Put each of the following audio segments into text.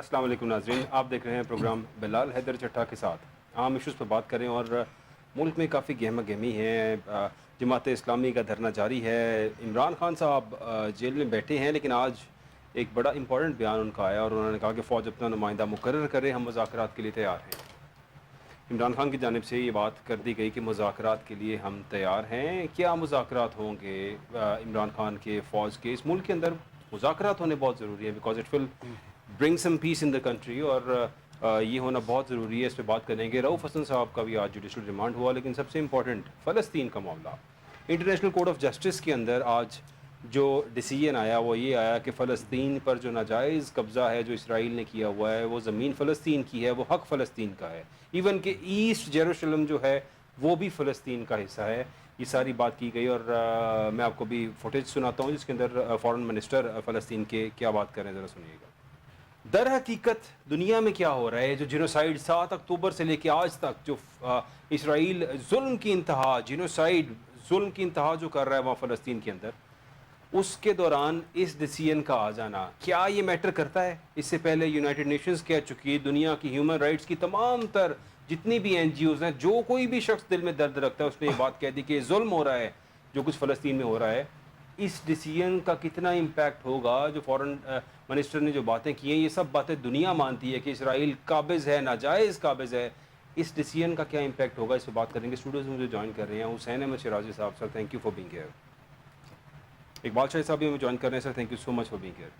السلام علیکم ناظرین، آپ دیکھ رہے ہیں پروگرام بلال حیدر چٹھا کے ساتھ عام ایشوز پر بات کریں. اور ملک میں کافی گہما گہمی ہے. جماعت اسلامی کا دھرنا جاری ہے. عمران خان صاحب جیل میں بیٹھے ہیں، لیکن آج ایک بڑا امپورٹنٹ بیان ان کا آیا اور انہوں نے کہا کہ فوج اپنا نمائندہ مقرر کرے، ہم مذاکرات کے لیے تیار ہیں. عمران خان کی جانب سے یہ بات کر دی گئی کہ مذاکرات کے لیے ہم تیار ہیں. کیا مذاکرات ہوں گے عمران خان کے فوج کے؟ اس ملک کے اندر مذاکرات ہونے بہت ضروری ہے، because it will bring some peace in the country, اور یہ ہونا بہت ضروری ہے. اس پہ بات کریں گے. رؤف حسن صاحب کا بھی آج جوڈیشل ریمانڈ ہوا، لیکن سب سے امپورٹنٹ فلسطین کا معاملہ. انٹرنیشنل کورٹ آف جسٹس کے اندر آج جو ڈیسیجن آیا وہ یہ آیا کہ فلسطین پر جو ناجائز قبضہ ہے جو اسرائیل نے کیا ہوا ہے، وہ زمین فلسطین کی ہے، وہ حق فلسطین کا ہے. ایون کہ ایسٹ جیروشلم جو ہے وہ بھی فلسطین کا حصہ ہے. یہ ساری بات کی گئی، اور میں آپ کو بھی فوٹیج سناتا ہوں جس کے اندر فارن منسٹر فلسطین کے کیا بات کر رہے ہیں، ذرا سنیے گا. در حقیقت دنیا میں کیا ہو رہا ہے؟ جو جینوسائیڈ 7 اکتوبر سے لے کے آج تک جو اسرائیل ظلم کی انتہا، جینوسائیڈ ظلم کی انتہا جو کر رہا ہے وہاں فلسطین کے اندر، اس کے دوران اس ڈیسیجن کا آ جانا کیا یہ میٹر کرتا ہے؟ اس سے پہلے یونائٹڈ نیشنز کہہ چکی ہے، دنیا کی ہیومن رائٹس کی تمام تر جتنی بھی این جی اوز ہیں، جو کوئی بھی شخص دل میں درد رکھتا ہے اس نے یہ بات کہہ دی کہ ظلم ہو رہا ہے جو کچھ فلسطین میں ہو رہا ہے. اس ڈیسیجن کا کتنا امپیکٹ ہوگا؟ جو فارن منسٹر نے جو باتیں کی ہیں، یہ سب باتیں دنیا مانتی ہے کہ اسرائیل قابض ہے، ناجائز قابض ہے. اس ڈیسیجن کا کیا امپیکٹ ہوگا؟ اس سے بات کریں گے. اسٹوڈیوز میں جو جوائن کر رہے ہیں حسین احمد شیرازی صاحب. Sir thank you for being here. Iqbal Shah صاحب بھی ہمیں جوائن کر رہے ہیں. Sir thank you so much for being here.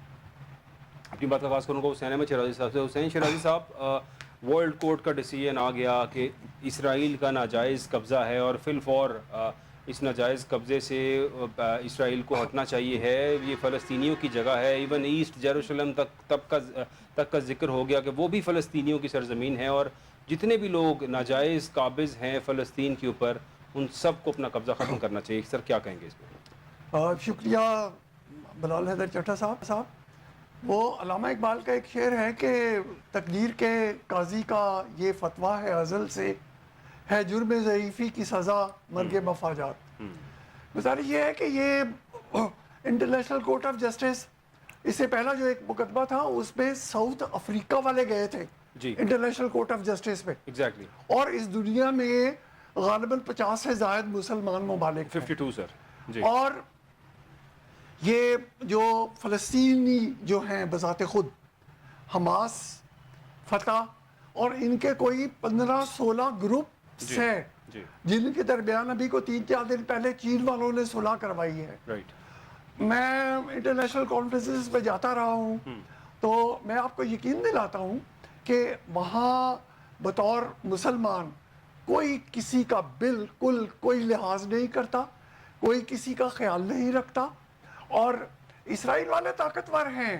اپنی بات کا آغاز کروں گا حسین احمد شیرازی صاحب سے. حسین شیرازی صاحب، ورلڈ کورٹ کا ڈیسیجن آ گیا کہ اسرائیل کا ناجائز قبضہ ہے، اور فی الفور اس ناجائز قبضے سے اسرائیل کو ہٹنا چاہیے ہے. یہ فلسطینیوں کی جگہ ہے. ایون ایسٹ جیروشلم تک کا ذکر ہو گیا کہ وہ بھی فلسطینیوں کی سرزمین ہے، اور جتنے بھی لوگ ناجائز قابض ہیں فلسطین کے اوپر ان سب کو اپنا قبضہ ختم کرنا چاہیے. سر کیا کہیں گے اس میں؟ شکریہ بلال حیدر چٹھا صاحب. وہ علامہ اقبال کا ایک شعر ہے کہ تقدیر کے قاضی کا یہ فتویٰ ہے ازل سے، ہے جرم ضعیفی کی سزا مرگ مفاجات. گزارش یہ ہے کہ یہ انٹرنیشنل کورٹ آف جسٹس، اس سے پہلا جو ایک مقدمہ تھا اس میں ساؤتھ افریقہ والے گئے تھے جی انٹرنیشنل کورٹ آف جسٹس میں، ایگزیکٹلی. اور اس دنیا میں غالباً 50 سے زائد مسلمان ممالک ہیں. 52 سر. جی. اور یہ جو فلسطینی جو ہیں بذات خود، حماس، فتح اور ان کے کوئی 15-16 گروپس جی ہیں جی جن کے درمیان ابھی کو 3-4 دن پہلے چین والوں نے صلح کروائی ہے. رائٹ. میں انٹرنیشنل کانفرنسز میں جاتا رہا ہوں تو میں آپ کو یقین دلاتا ہوں کہ وہاں بطور مسلمان کوئی کسی کا بالکل کوئی لحاظ نہیں کرتا، کوئی کسی کا خیال نہیں رکھتا. اور اسرائیل والے طاقتور ہیں.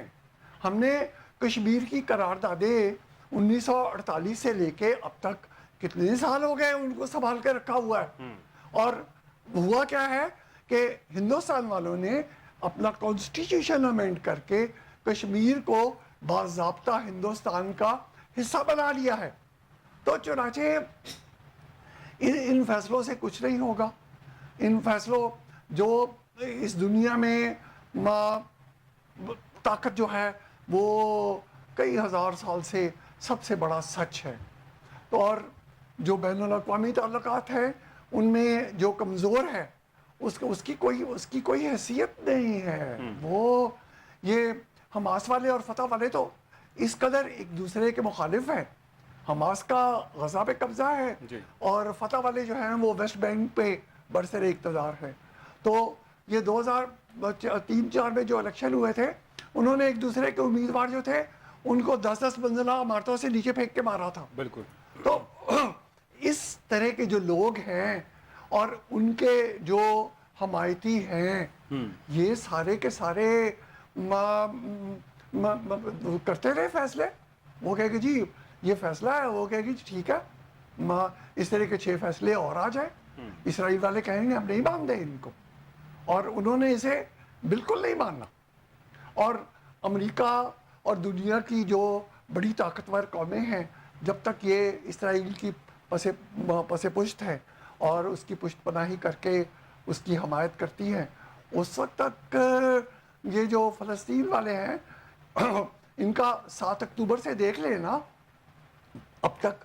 ہم نے کشمیر کی قراردادیں 1948 سے لے کے اب تک کتنے سال ہو گئے ان کو سنبھال کے رکھا ہوا ہے. اور ہوا کیا ہے کہ ہندوستان والوں نے اپنا کانسٹیٹیوشن امینڈ کر کے کشمیر کو باضابطہ ہندوستان کا حصہ بنا لیا ہے. تو چنانچہ ان فیصلوں سے کچھ نہیں ہوگا. ان فیصلوں جو اس دنیا میں طاقت جو ہے وہ کئی ہزار سال سے سب سے بڑا سچ ہے. اور جو بین الاقوامی تعلقات ہیں ان میں جو کمزور ہے اس کی کوئی حیثیت نہیں ہے. وہ یہ حماس والے اور فتح والے تو اس قدر ایک دوسرے کے مخالف ہیں. حماس کا غزہ پہ قبضہ ہے جی. اور فتح والے جو ہیں وہ ویسٹ بینک پہ برسر اقتدار ہے. تو یہ 2003-4 میں جو الیکشن ہوئے تھے انہوں نے ایک دوسرے کے امیدوار جو تھے ان کو 10-10 منزلہ عمارتوں سے نیچے پھینک کے مارا تھا. بالکل. تو اس طرح کے جو لوگ ہیں اور ان کے جو حمایتی ہیں یہ سارے کے سارے کرتے رہے فیصلے. وہ کہے کہ جی یہ فیصلہ ہے، وہ کہے گی ٹھیک ہے اس طرح کے 6 فیصلے اور آ جائیں. اسرائیل والے کہیں گے ہم نہیں مانتے ان کو، اور انہوں نے اسے بالکل نہیں ماننا. اور امریکہ اور دنیا کی جو بڑی طاقتور قومیں ہیں جب تک یہ اسرائیل کی پس پشت ہے اور اس کی پشت پناہی کر کے اس کی حمایت کرتی ہیں، اس وقت تک یہ جو فلسطین والے ہیں ان کا 7 اکتوبر سے دیکھ لیں نا، اب تک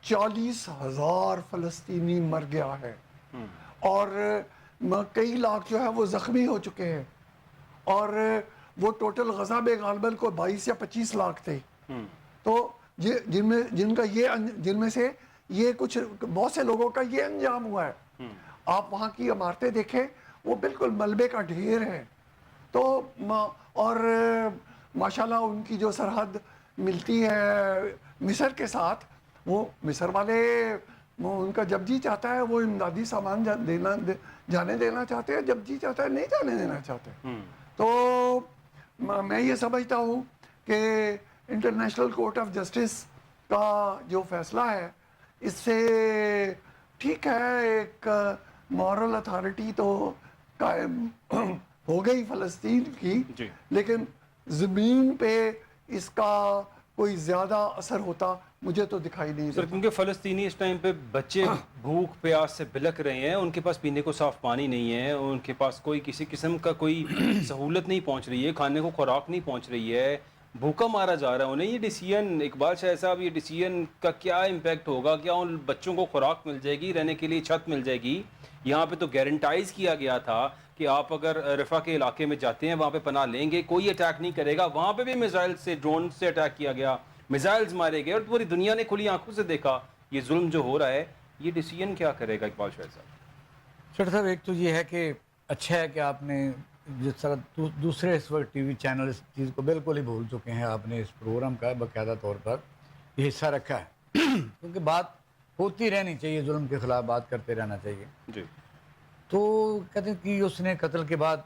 40,000 فلسطینی مر گیا ہے اور کئی لاکھ جو ہے وہ زخمی ہو چکے ہیں، اور وہ ٹوٹل غزہ میں غالباً کو 22 یا 25 لاکھ تھے. تو جن میں سے یہ کچھ بہت سے لوگوں کا یہ انجام ہوا ہے. آپ وہاں کی عمارتیں دیکھیں، وہ بالکل ملبے کا ڈھیر ہے. تو اور ماشاءاللہ ان کی جو سرحد ملتی ہے مصر کے ساتھ، وہ مصر والے ان کا جب جی چاہتا ہے وہ امدادی سامان جانے دینا چاہتے ہیں، جب جی چاہتا ہے نہیں جانے دینا چاہتے. تو میں یہ سمجھتا ہوں کہ انٹرنیشنل کورٹ آف جسٹس کا جو فیصلہ ہے، اس سے ٹھیک ہے ایک مورل اتھارٹی تو قائم ہو گئی فلسطین کی، لیکن زمین پہ اس کا کوئی زیادہ اثر ہوتا مجھے تو دکھائی نہیں سر، دیتا. کیونکہ فلسطینی اس ٹائم پہ بچے بھوک پیاس سے بلک رہے ہیں، ان کے پاس پینے کو صاف پانی نہیں ہے، ان کے پاس کوئی کسی قسم کا کوئی سہولت نہیں پہنچ رہی ہے، کھانے کو خوراک نہیں پہنچ رہی ہے، بھوکا مارا جا رہا ہے انہیں. یہ ڈیسیژن اقبال شاہ صاحب، یہ ڈیسیژن کا کیا امپیکٹ ہوگا؟ کیا ان بچوں کو خوراک مل جائے گی، رہنے کے لیے چھت مل جائے گی؟ یہاں پہ تو گارنٹائز کیا گیا تھا کہ آپ اگر رفح کے علاقے میں جاتے ہیں وہاں پہ پناہ لیں گے، کوئی اٹیک نہیں کرے گا. وہاں پہ بھی میزائل سے، ڈرون سے اٹیک کیا گیا، میزائلز مارے گئے، اور پوری دنیا نے کھلی آنکھوں سے دیکھا یہ ظلم جو ہو رہا ہے. یہ ڈیسیژن کیا کرے گا اقبال شاہ صاحب؟ سر صاحب، ایک تو یہ ہے کہ اچھا ہے کہ آپ نے جس طرح دوسرے اس وقت ٹی وی چینل اس چیز کو بالکل ہی بھول چکے ہیں، آپ نے اس پروگرام کا باقاعدہ طور پر یہ حصہ رکھا ہے کیونکہ بات ہوتی رہنی چاہیے، ظلم کے خلاف بات کرتے رہنا چاہیے. جی. تو کہتے ہیں کہ اس نے قتل کے بعد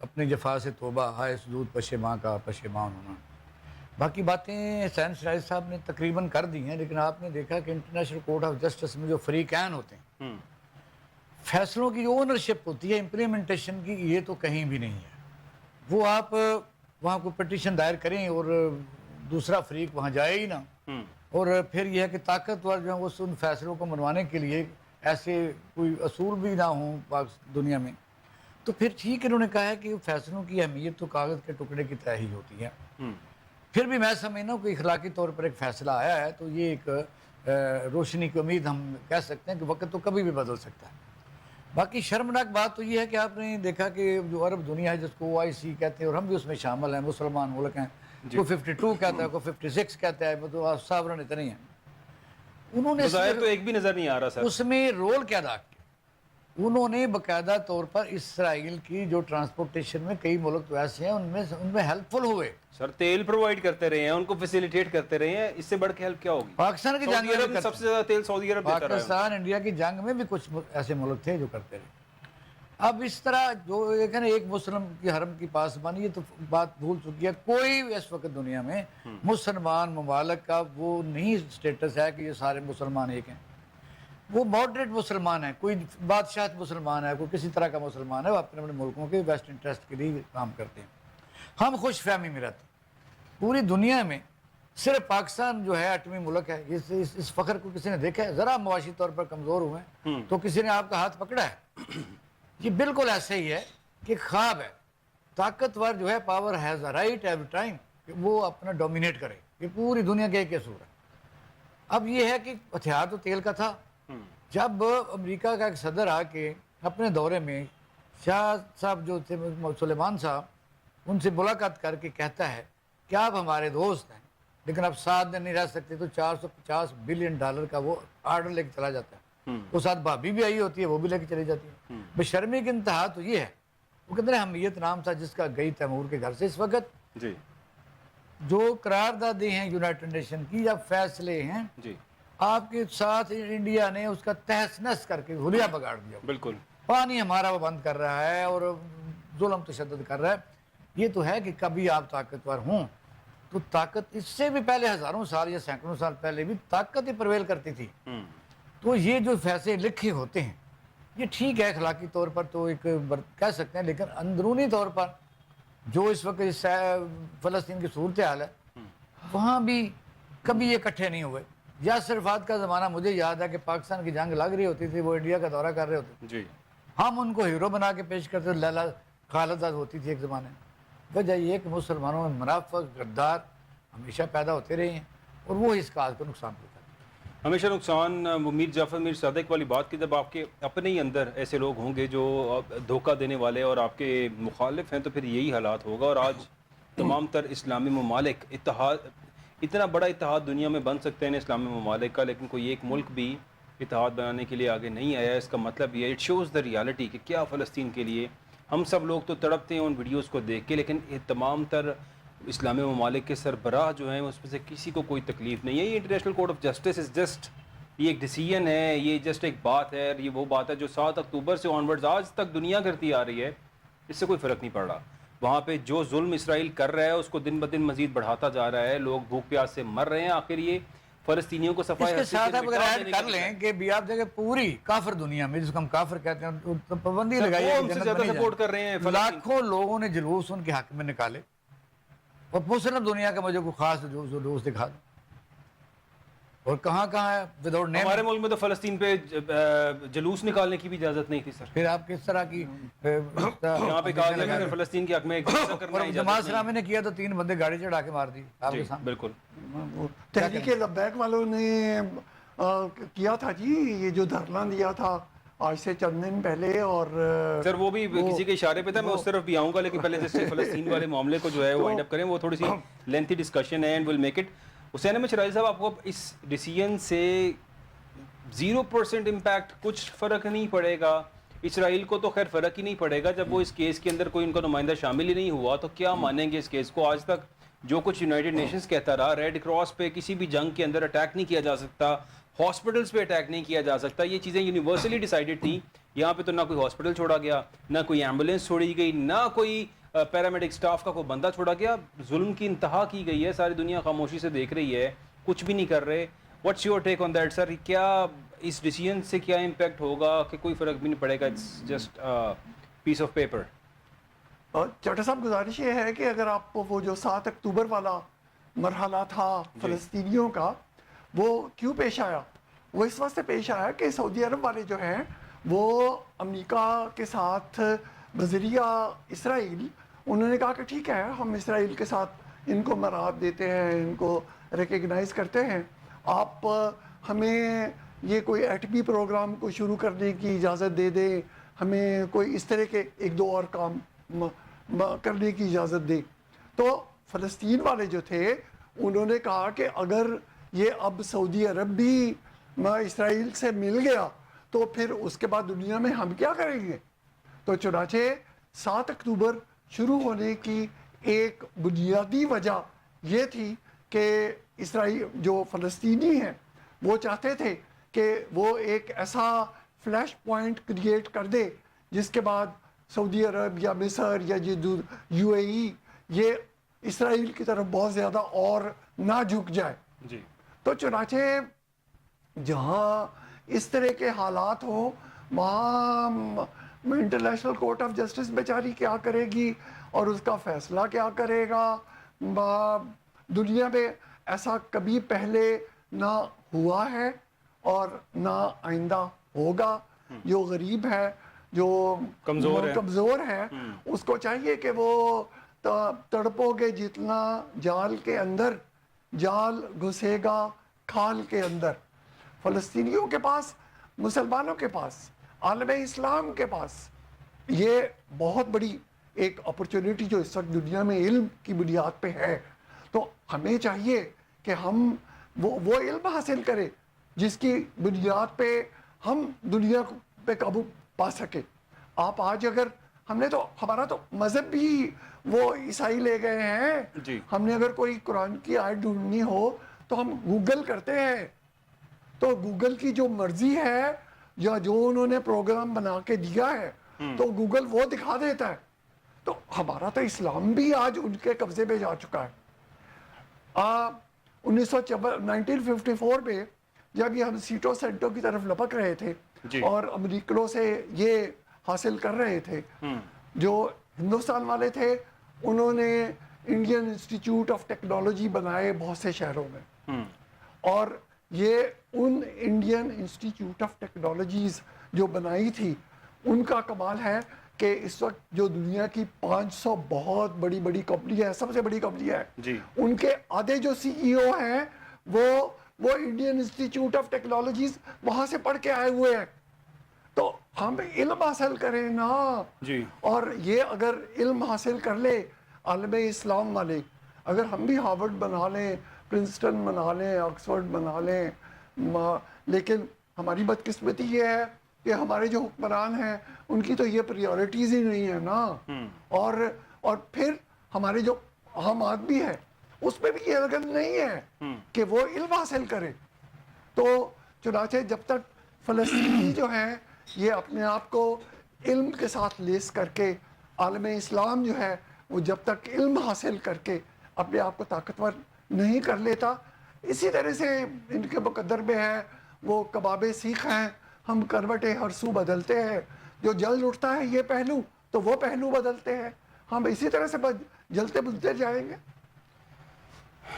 اپنی جفا سے توبہ، ہائے سجود پشیماں کا پشیمان ہونا. باقی باتیں حسین شاہد صاحب نے تقریباً کر دی ہیں، لیکن آپ نے دیکھا کہ انٹرنیشنل کورٹ آف جسٹس میں جو فریقین ہوتے ہیں، فیصلوں کی جو اونرشپ ہوتی ہے امپلیمنٹیشن کی، یہ تو کہیں بھی نہیں ہے. وہ آپ وہاں کوئی پٹیشن دائر کریں اور دوسرا فریق وہاں جائے ہی نا، اور پھر یہ ہے کہ طاقتور جو ہیں وہ ان فیصلوں کو منوانے کے لیے ایسے کوئی اصول بھی نہ ہوں دنیا میں، تو پھر ٹھیک انہوں نے کہا ہے کہ فیصلوں کی اہمیت تو کاغذ کے ٹکڑے کی طرح ہی ہوتی ہے. پھر بھی میں سمجھنا ہوں کہ اخلاقی طور پر ایک فیصلہ آیا ہے تو یہ ایک روشنی کی امید ہم کہہ سکتے ہیں کہ وقت تو کبھی بھی بدل سکتا ہے. باقی شرمناک بات تو یہ ہے کہ آپ نے دیکھا کہ جو عرب دنیا ہے جس کو OIC کہتے ہیں اور ہم بھی اس میں شامل ہیں، مسلمان ملک ہیں، کوئی 52 کہتا ہے، کوئی 56 کہتا ہے، وہ تو ساورن اتنے ہی ہیں. انہوں نے بظاہر تو ایک بھی نظر نہیں آ رہا سر. اس میں رول کیا ادا کیا؟ انہوں نے باقاعدہ طور پر اسرائیل کی جو ٹرانسپورٹیشن میں کئی ملک تو ایسے ہیں ان میں ہیلپ فل ہوئے. سر تیل پرووائڈ کرتے رہے ہیں، ان کو فیسیلیٹیٹ کرتے رہے ہیں، اس سے بڑھ کے ہیلپ کیا ہوگی؟ پاکستان کی جنگ میں سب سے زیادہ تیل سعودی عرب دیتا رہا ہے. پاکستان انڈیا کی جنگ میں بھی کچھ ایسے ملک تھے جو کرتے رہے. اب اس طرح جو ایک مسلم کی حرم کی پاسبانی، یہ تو بات بھول چکی ہے. کوئی اس وقت دنیا میں مسلمان ممالک کا وہ نہیں سٹیٹس ہے کہ یہ سارے مسلمان ایک ہیں. وہ ماڈریٹ مسلمان ہیں، کوئی بادشاہت مسلمان ہے، کوئی کسی طرح کا مسلمان ہے، وہ اپنے اپنے ملکوں کے ویسٹ انٹرسٹ کے لیے کام کرتے ہیں. ہم خوش فہمی میں رہتے ہیں. پوری دنیا میں صرف پاکستان جو ہے ایٹمی ملک ہے. اس فخر کو کسی نے دیکھا ہے؟ ذرا معاشی طور پر کمزور ہوئے ہیں تو کسی نے آپ کا ہاتھ پکڑا ہے؟ یہ بالکل ایسے ہی ہے کہ خواب ہے. طاقتور جو ہے power has a right every time کہ وہ اپنا ڈومینیٹ کرے. یہ پوری دنیا کے ایک اصول ہے. اب یہ ہے کہ ہتھیار تو تیل کا تھا. جب امریکہ کا ایک صدر آ کے اپنے دورے میں شاہ صاحب جو تھے سلیمان صاحب، ان سے ملاقات کر کے کہتا ہے کہ آپ ہمارے دوست ہیں لیکن اب 7 دن نہیں رہ سکتے، تو $450 بلین کا وہ آرڈر لے کے چلا جاتا ہے. اس ساتھ بھابھی بھی آئی ہوتی ہے، وہ بھی لے کے چلی جاتی ہے. بشرمی کی انتہا تو یہ ہے. وہ کہتے ہیں حمیت نام تھا جس کا گئی تیمور کے گھر سے. اس وقت جی جو قراردادیں ہیں یونائٹڈ نیشن کی یا فیصلے ہیں، جی آپ کے ساتھ انڈیا نے اس کا تہس نہس کر کے حلیہ بگاڑ دیا. بالکل. پانی ہمارا وہ بند کر رہا ہے اور ظلم تشدد کر رہا ہے. یہ تو ہے کہ کبھی آپ طاقتور ہوں تو طاقت اس سے بھی پہلے ہزاروں سال یا سینکڑوں سال پہلے بھی طاقت ہی پرویل کرتی تھی. تو یہ جو فیصلے لکھے ہوتے ہیں یہ ٹھیک ہے اخلاقی طور پر تو ایک کہہ سکتے ہیں، لیکن اندرونی طور پر جو اس وقت فلسطین کی صورتحال ہے وہاں بھی کبھی یہ اکٹھے نہیں ہوئے. یاسر عرفات کا زمانہ مجھے یاد ہے کہ پاکستان کی جنگ لگ رہی ہوتی تھی، وہ انڈیا کا دورہ کر رہے ہوتے جی. ہم ان کو ہیرو بنا کے پیش کرتے. لیلا خالدہ ہوتی تھی ایک زمانے میں. وجہ یہ کہ مسلمانوں میں منافق، غدار ہمیشہ پیدا ہوتے رہے ہیں اور وہ اس کاز کو نقصان پہنچاتے ہیں۔ ہمیشہ نقصان میر جعفر میر صادق والی بات کی، جب آپ کے اپنے ہی اندر ایسے لوگ ہوں گے جو دھوکہ دینے والے اور آپ کے مخالف ہیں، تو پھر یہی حالات ہوگا۔ اور آج تمام تر اسلامی ممالک اتنا بڑا اتحاد دنیا میں بن سکتے ہیں اسلامی ممالک کا، لیکن کوئی ایک ملک بھی اتحاد بنانے کے لیے آگے نہیں آیا۔ اس کا مطلب یہ اٹ شوز دا ریالٹی کہ کیا فلسطین کے لیے ہم سب لوگ تو تڑپتے ہیں ان ویڈیوز کو دیکھ کے، لیکن یہ تمام تر اسلامی ممالک کے سربراہ جو ہیں اس میں سے کسی کو کوئی تکلیف نہیں ہے۔ یہ international court of justice is just, یہ ایک ڈیسیژن ہے، یہ جسٹ ایک بات ہے، اور یہ وہ بات ہے جو 7 اکتوبر سے آنورڈز آج تک دنیا کرتی آ رہی ہے، اس سے کوئی فرق نہیں پڑ رہا۔ وہاں پہ جو ظلم اسرائیل کر رہا ہے اس کو دن بدن مزید بڑھاتا جا رہا ہے، لوگ بھوک پیاس سے مر رہے ہیں۔ آخر یہ فلسطینیوں کو اس صفائی کے ہستی ساتھ آپ اگر نکال ایڈ دینے کر کا لیں کہ بھی آپ دیکھیں پوری کافر دنیا میں جس کو ہم کافر کہتے ہیں تو پابندی لگائی وہ ہے ہم کہ سے جنت زیادہ میں نہیں سپورٹ جائیں۔ کر رہے ہیں فلسطین۔ لاکھوں لوگوں نے جلوس ان کے حق میں نکالے، اور مسلم دنیا کا مجھے کوئی خاص جلوس دکھا دو، اور کہاں کہاں ہے وداؤٹ نیم۔ ہمارے ملک میں تو فلسطین پہ جلوس نکالنے کی بھی اجازت نہیں تھی سر۔ پھر آپ کس طرح کی یہاں پہ کہا گیا کہ اگر فلسطین کے حق میں ایک جلسہ کرنا اور ہے، جماعت اجازت اسلامی نے کیا تو 3 بندے گاڑی چڑھا کے مار دی آپ نہیں۔ کے جی سامنے۔ بالکل۔ تحریک لبیک والوں نے کیا تھا جی یہ جو دھرنا دیا تھا آج سے چند دن پہلے، اور سر وہ بھی کسی کے اشارے پہ تھا، میں اس طرف بھی آؤں گا، لیکن پہلے جیسے فلسطین والے معاملے کو جو ہے وہ وائنڈ اپ کریں، وہ تھوڑی سی لینتھی ڈسکشن ہے، اینڈ ول میک اٹ۔ حسین احمد شرائل صاحب، آپ کو اس ڈیسیژن سے 0% امپیکٹ، کچھ فرق نہیں پڑے گا؟ اسرائیل کو تو خیر فرق ہی نہیں پڑے گا، جب وہ اس کیس کے اندر کوئی ان کا نمائندہ شامل ہی نہیں ہوا، تو کیا مانیں گے اس کیس کو؟ آج تک جو کچھ یونائٹڈ نیشنز کہتا رہا، ریڈ کراس پہ کسی بھی جنگ کے اندر اٹیک نہیں کیا جا سکتا، ہاسپٹلس پہ اٹیک نہیں کیا جا سکتا، یہ چیزیں یونیورسلی ڈیسائیڈڈ تھیں۔ یہاں پہ تو نہ کوئی ہاسپٹل چھوڑا گیا، نہ کوئی ایمبولینس چھوڑی گئی، نہ کوئی پیرامیڈک سٹاف کا کوئی بندہ چھوڑا گیا۔ ظلم کی انتہا کی گئی ہے، ساری دنیا خاموشی سے دیکھ رہی ہے، کچھ بھی نہیں کر رہے۔ What's your take on that sir? کیا اس ڈیسیژن سے کیا امپیکٹ ہوگا کہ کوئی فرق بھی نہیں پڑے گا؟ It's just piece of paper. Chattha صاحب گزارش یہ ہے کہ اگر آپ وہ جو 7 اکتوبر والا مرحلہ تھا فلسطینیوں کا، وہ کیوں پیش آیا؟ وہ اس واسطے پیش آیا کہ سعودی عرب والے جو ہیں وہ امریکہ کے ساتھ بذریعہ اسرائیل انہوں نے کہا کہ ٹھیک ہے ہم اسرائیل کے ساتھ ان کو مراد دیتے ہیں، ان کو ریکگنائز کرتے ہیں، آپ ہمیں یہ کوئی ایٹمی پروگرام کو شروع کرنے کی اجازت دے دیں، ہمیں کوئی اس طرح کے 1-2 اور کام کرنے کی اجازت دے۔ تو فلسطین والے جو تھے انہوں نے کہا کہ اگر یہ اب سعودی عرب بھی اسرائیل سے مل گیا تو پھر اس کے بعد دنیا میں ہم کیا کریں گے؟ تو چنانچہ 7 اکتوبر شروع ہونے کی ایک بنیادی وجہ یہ تھی کہ اسرائیل جو فلسطینی ہیں وہ چاہتے تھے کہ وہ ایک ایسا فلیش پوائنٹ کریٹ کر دے جس کے بعد سعودی عرب یا مصر یا یو اے ای یہ اسرائیل کی طرف بہت زیادہ اور نہ جھک جائے۔ جی۔ تو چنانچہ جہاں اس طرح کے حالات ہوں وہاں انٹرنیشنل کورٹ آف جسٹس بیچاری کیا کرے گی اور اس کا فیصلہ کیا کرے گا؟ دنیا میں ایسا کبھی پہلے نہ ہوا ہے اور نہ آئندہ ہوگا۔ جو غریب ہے، جو کمزور ہے، اس کو چاہیے کہ وہ تڑپو گے جتنا جال کے اندر، جال گھسے گا کھال کے اندر۔ فلسطینیوں کے پاس، مسلمانوں کے پاس، عالم اسلام کے پاس یہ بہت بڑی ایک اپرچونٹی جو اس وقت دنیا میں علم کی بنیاد پہ ہے، تو ہمیں چاہیے کہ ہم وہ علم حاصل کریں جس کی بنیاد پہ ہم دنیا پہ قابو پا سکے۔ آپ آج اگر ہم نے تو ہمارا تو مذہب بھی وہ عیسائی لے گئے ہیں جی۔ ہم نے اگر کوئی قرآن کی آیت ڈھونڈنی ہو تو ہم گوگل کرتے ہیں، تو گوگل کی جو مرضی ہے یا جو انہوں نے پروگرام بنا کے دیا ہے تو گوگل وہ دکھا دیتا ہے۔ تو ہمارا تو اسلام بھی آج ان کے قبضے میں جا چکا ہے۔ 1954 میں جب یہ ہم سیٹو سینٹو کی طرف لپک رہے تھے اور امریکلوں سے یہ حاصل کر رہے تھے، جو ہندوستان والے تھے انہوں نے انڈین انسٹیٹیوٹ آف ٹیکنالوجی بنائے بہت سے شہروں میں، اور یہ ان انڈین انسٹیٹیوٹ آف ٹیکنالوجیز جو بنائی تھی ان کا کمال ہے کہ اس وقت جو دنیا کی 500 بہت بڑی بڑی کمپنی ہے، سب سے بڑی کمپنی ہے، جی ان کے آدھے جو سی ای او ہیں وہ انڈین انسٹیٹیوٹ آف ٹیکنالوجیز وہاں سے پڑھ کے آئے ہوئے ہیں. تو ہم علم حاصل کریں نا. جی اور یہ اگر علم حاصل کر لے عالم اسلام والے، اگر ہم بھی ہارورڈ بنا لیں، پرنسٹن بنا لیں، آکسفورڈ بنا لیں، لیکن ہماری بدقسمتی یہ ہے کہ ہمارے جو حکمران ہیں ان کی تو یہ پریورٹیز ہی نہیں ہے نا. اور پھر ہمارے جو عام آدمی ہے اس پہ بھی یہ لگن نہیں ہے کہ وہ علم حاصل کرے. تو چنانچہ جب تک فلسطینی جو ہیں یہ اپنے آپ کو علم کے ساتھ لیس کر کے، عالم اسلام جو ہے وہ جب تک علم حاصل کر کے اپنے آپ کو طاقتور نہیں کر لیتا، اسی طرح سے ان کے مقدر میں ہے وہ کباب سیخ ہیں، ہم کروٹیں ہر سو بدلتے ہیں، جو جلد اٹھتا ہے یہ پہلو تو وہ پہلو بدلتے ہیں، ہم اسی طرح سے جلتے بلتے جائیں گے.